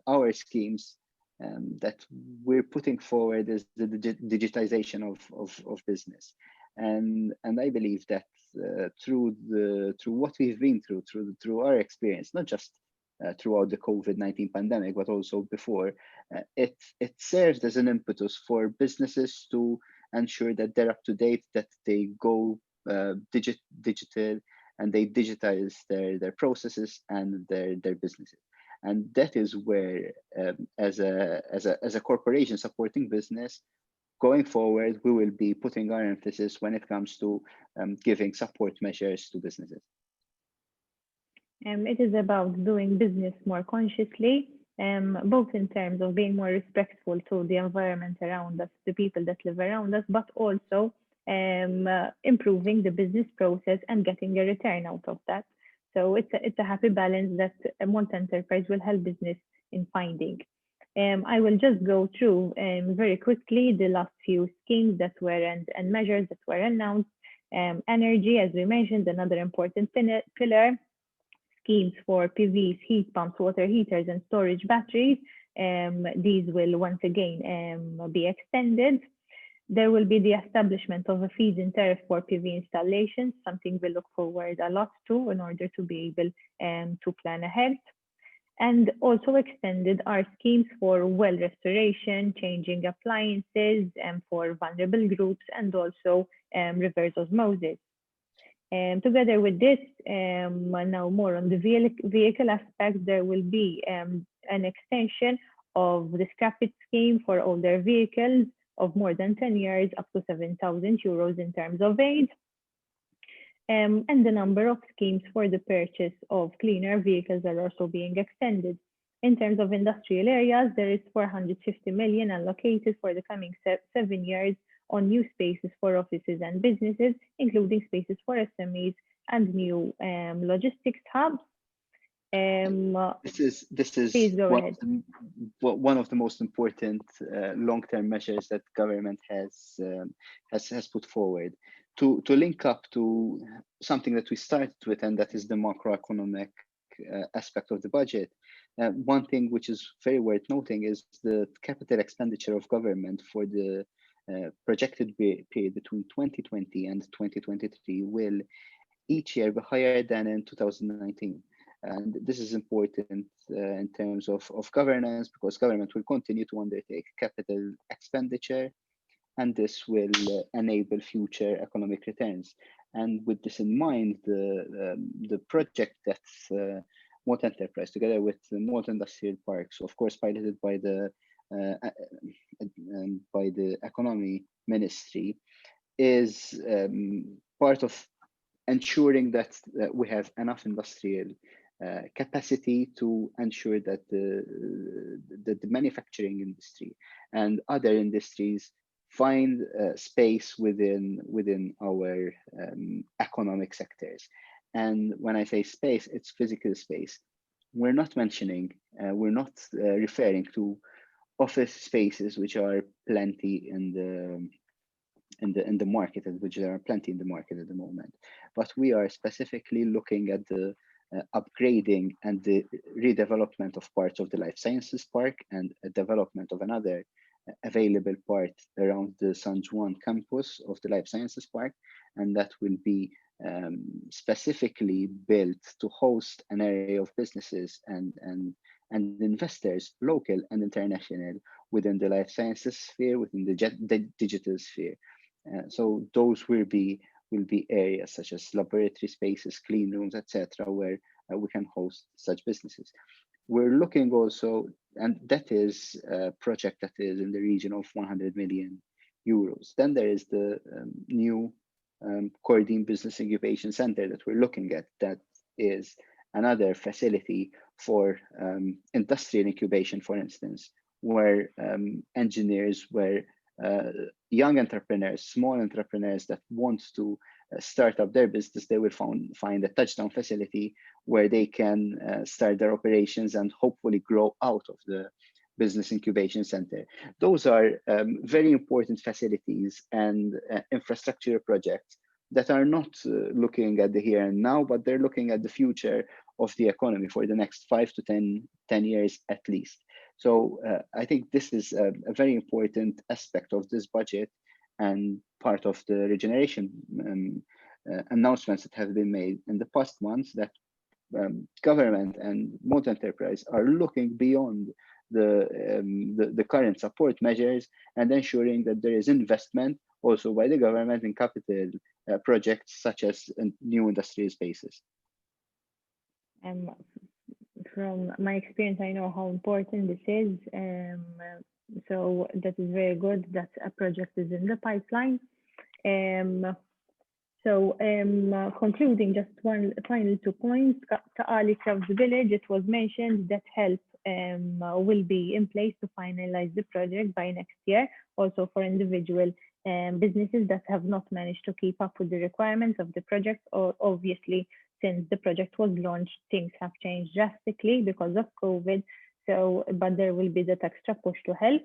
our schemes that we're putting forward is the digitization of business, and I believe that through what we've been through our experience, not just throughout the COVID-19 pandemic, but also before, it serves as an impetus for businesses to ensure that they're up to date, that they go digital, and they digitize their processes and their businesses. And that is where, as a corporation supporting business, going forward, we will be putting our emphasis when it comes to giving support measures to businesses. It is about doing business more consciously, both in terms of being more respectful to the environment around us, the people that live around us, but also improving the business process and getting a return out of that. So it's a happy balance that a multi-enterprise will help business in finding. I will just go through very quickly the last few schemes that were and measures that were announced. Energy, as we mentioned, another important pillar. Schemes for PVs, heat pumps, water heaters, and storage batteries. These will once again be extended. There will be the establishment of a feed-in tariff for PV installations, something we look forward a lot to in order to be able to plan ahead. And also extended are schemes for well restoration, changing appliances, and for vulnerable groups, and also reverse osmosis. Together with this, now more on the vehicle aspect, there will be an extension of the scrappage scheme for older vehicles of more than 10 years, up to 7,000 euros in terms of aid. And the number of schemes for the purchase of cleaner vehicles are also being extended. In terms of industrial areas, there is 450 million allocated for the coming 7 years on new spaces for offices and businesses, including spaces for SMEs and new logistics hubs. This is Please go ahead. one of the most important long-term measures that government has put forward to link up to something that we started with, and that is the macroeconomic aspect of the budget. One thing which is very worth noting is the capital expenditure of government for the projected period between 2020 and 2023 will each year be higher than in 2019. And this is important in terms of governance, because government will continue to undertake capital expenditure, and this will enable future economic returns. And with this in mind, the project that's multi-enterprise, together with the multi-industrial parks, of course piloted by the economy ministry, is part of ensuring that we have enough industrial capacity to ensure that the manufacturing industry and other industries find space within our economic sectors. And when I say space, it's physical space. We're not referring to office spaces, which are plenty in the market, and which there are plenty in the market at the moment. But we are specifically looking at the upgrading and the redevelopment of parts of the life sciences park, and a development of another available part around the San Juan campus of the life sciences park, and that will be specifically built to host an area of businesses and investors, local and international, within the life sciences sphere, within the digital sphere. So those will be areas such as laboratory spaces, clean rooms, etc., where we can host such businesses. We're looking also and that is a project that is in the region of 100 million euros. Then there is the new Cordine Business Incubation Center that we're looking at. That is another facility for industrial incubation, for instance, where engineers, where young entrepreneurs, small entrepreneurs that want to start up their business, they will find a touchdown facility where they can start their operations and hopefully grow out of the business incubation center. Those are very important facilities and infrastructure projects that are not looking at the here and now, but they're looking at the future of the economy for the next 5 to 10 years at least. So I think this is a very important aspect of this budget and part of the regeneration announcements that have been made in the past months, that government and multi-enterprise are looking beyond the current support measures and ensuring that there is investment also by the government in capital projects such as new industrial spaces. From my experience, I know how important this is. So that is very good that a project is in the pipeline. Concluding, just one final 2 points. Ta'ali Crafts Village, it was mentioned that help will be in place to finalize the project by next year, also for individual businesses that have not managed to keep up with the requirements of the project, or obviously since the project was launched, things have changed drastically because of COVID. So, but there will be that extra push to help.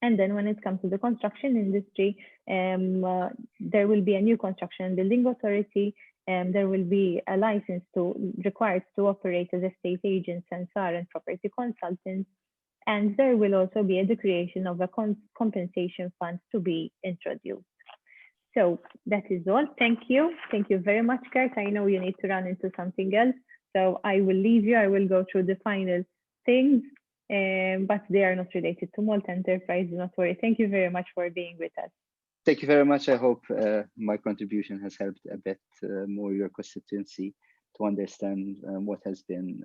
And then when it comes to the construction industry, there will be a new construction building authority, and there will be a license required to operate as estate agents, samsara, and property consultants. And there will also be a creation of a compensation fund to be introduced. So that is all. Thank you. Thank you very much, Kurt. I know you need to run into something else, so I will leave you. I will go through the final things, but they are not related to multi-enterprise. Do not worry. Thank you very much for being with us. Thank you very much. I hope my contribution has helped a bit more your constituency to understand what has been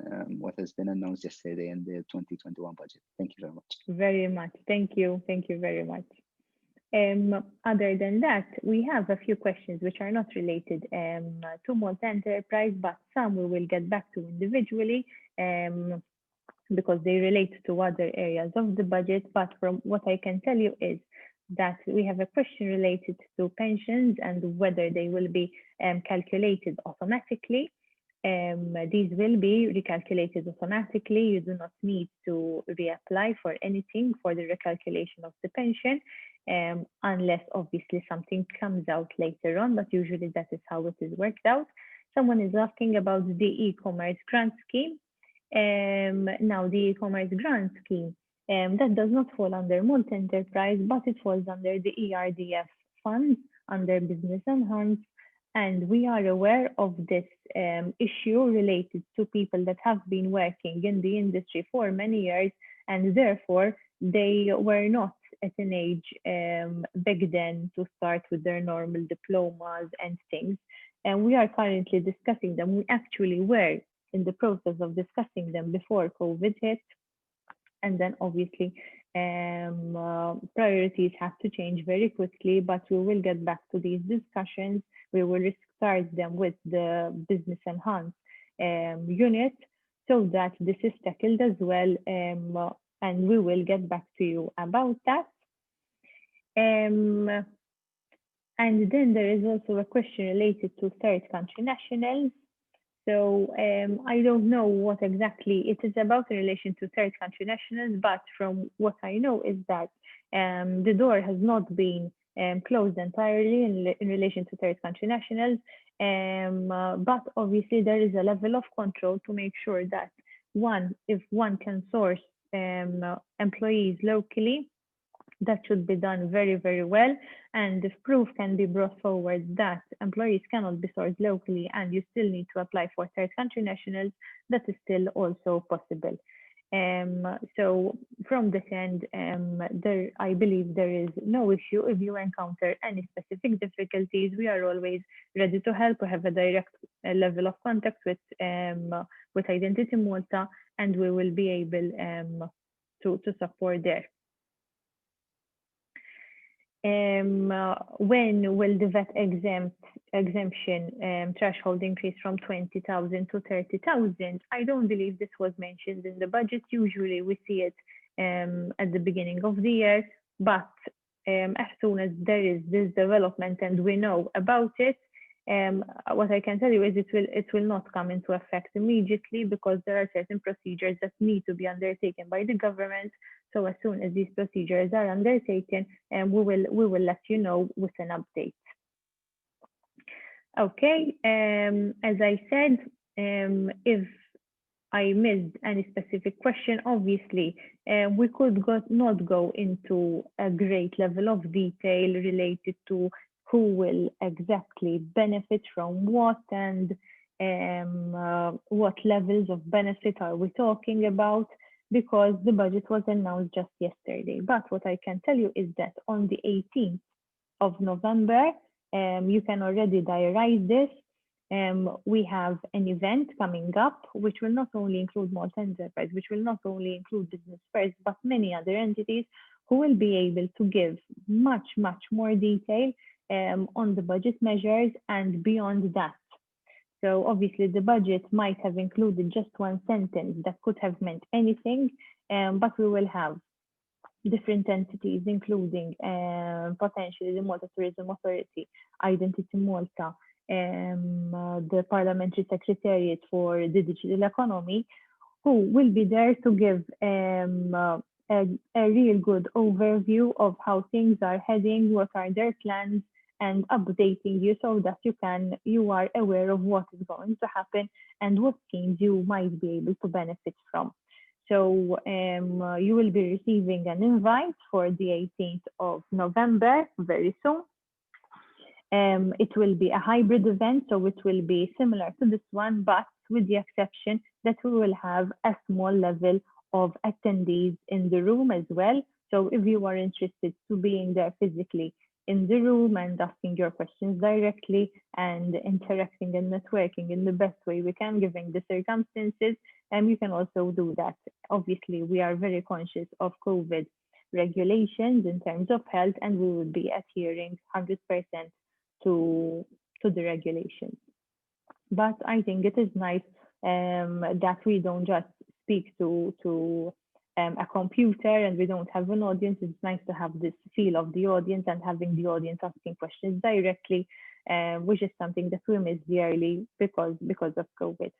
announced yesterday in the 2021 budget. Thank you very much. Very much. Thank you. Thank you very much. Other than that, we have a few questions which are not related to multi-enterprise, but some we will get back to individually because they relate to other areas of the budget. But from what I can tell you is that we have a question related to pensions and whether they will be calculated automatically. These will be recalculated automatically. You do not need to reapply for anything for the recalculation of the pension, unless obviously something comes out later on, but usually that is how it is worked out. Someone is asking about the e-commerce grant scheme. Now the e-commerce grant scheme, that does not fall under multi-enterprise, but it falls under the ERDF funds, under Business Enhance. And we are aware of this issue related to people that have been working in the industry for many years, and therefore they were not at an age back then to start with their normal diplomas and things. And we are currently discussing them. We actually were in the process of discussing them before COVID hit. And then obviously priorities have to change very quickly, but we will get back to these discussions. We will restart them with the Business Enhance unit so that this is tackled as well. And we will get back to you about that. And then there is also a question related to third country nationals. So I don't know what exactly it is about in relation to third country nationals, but from what I know is that the door has not been closed entirely in relation to third country nationals. But obviously there is a level of control to make sure that if one can source employees locally, that should be done very, very well. And if proof can be brought forward that employees cannot be sourced locally and you still need to apply for third country nationals, that is still also possible. So from this end, I believe there is no issue. If you encounter any specific difficulties, we are always ready to help. We have a direct level of contact with Identity Malta, and we will be able to support there. When will the VAT exemption threshold increase from 20,000 to 30,000? I don't believe this was mentioned in the budget. Usually we see it at the beginning of the year, but as soon as there is this development and we know about it, what I can tell you is it will not come into effect immediately, because there are certain procedures that need to be undertaken by the government. So as soon as these procedures are undertaken, we will let you know with an update. Okay, as I said, if I missed any specific question, obviously, we could not go into a great level of detail related to who will exactly benefit from what, and what levels of benefit are we talking about, because the budget was announced just yesterday. But what I can tell you is that on the 18th of November, you can already diarize this. We have an event coming up, which will not only include Malta Enterprise, which will not only include Business First, but many other entities who will be able to give much more detail on the budget measures and beyond that. So obviously the budget might have included just one sentence that could have meant anything, but we will have different entities, including potentially the Malta Tourism Authority, Identity Malta, the Parliamentary Secretariat for the Digital Economy, who will be there to give a real good overview of how things are heading, what are their plans, and updating you so that you are aware of what is going to happen and what schemes you might be able to benefit from. So you will be receiving an invite for the 18th of November very soon. It will be a hybrid event, so it will be similar to this one, but with the exception that we will have a small level of attendees in the room as well. So if you are interested to being there physically in the room and asking your questions directly and interacting and networking in the best way we can, given the circumstances, you can also do that. Obviously, we are very conscious of COVID regulations in terms of health, and we will be adhering 100% to the regulations. But I think it is nice that we don't just speak to a computer and we don't have an audience. It's nice to have this feel of the audience and having the audience asking questions directly, which is something that we miss dearly because of COVID.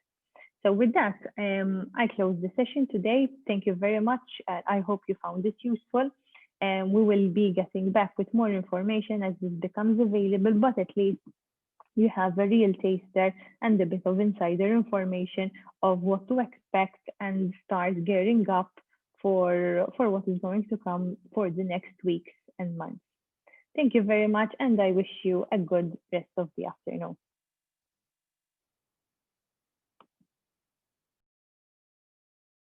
So with that, I close the session today. Thank you very much. I hope you found this useful. We will be getting back with more information as this becomes available, but at least you have a real taster and a bit of insider information of what to expect and start gearing up for what is going to come for the next weeks and months. Thank you very much, and I wish you a good rest of the afternoon.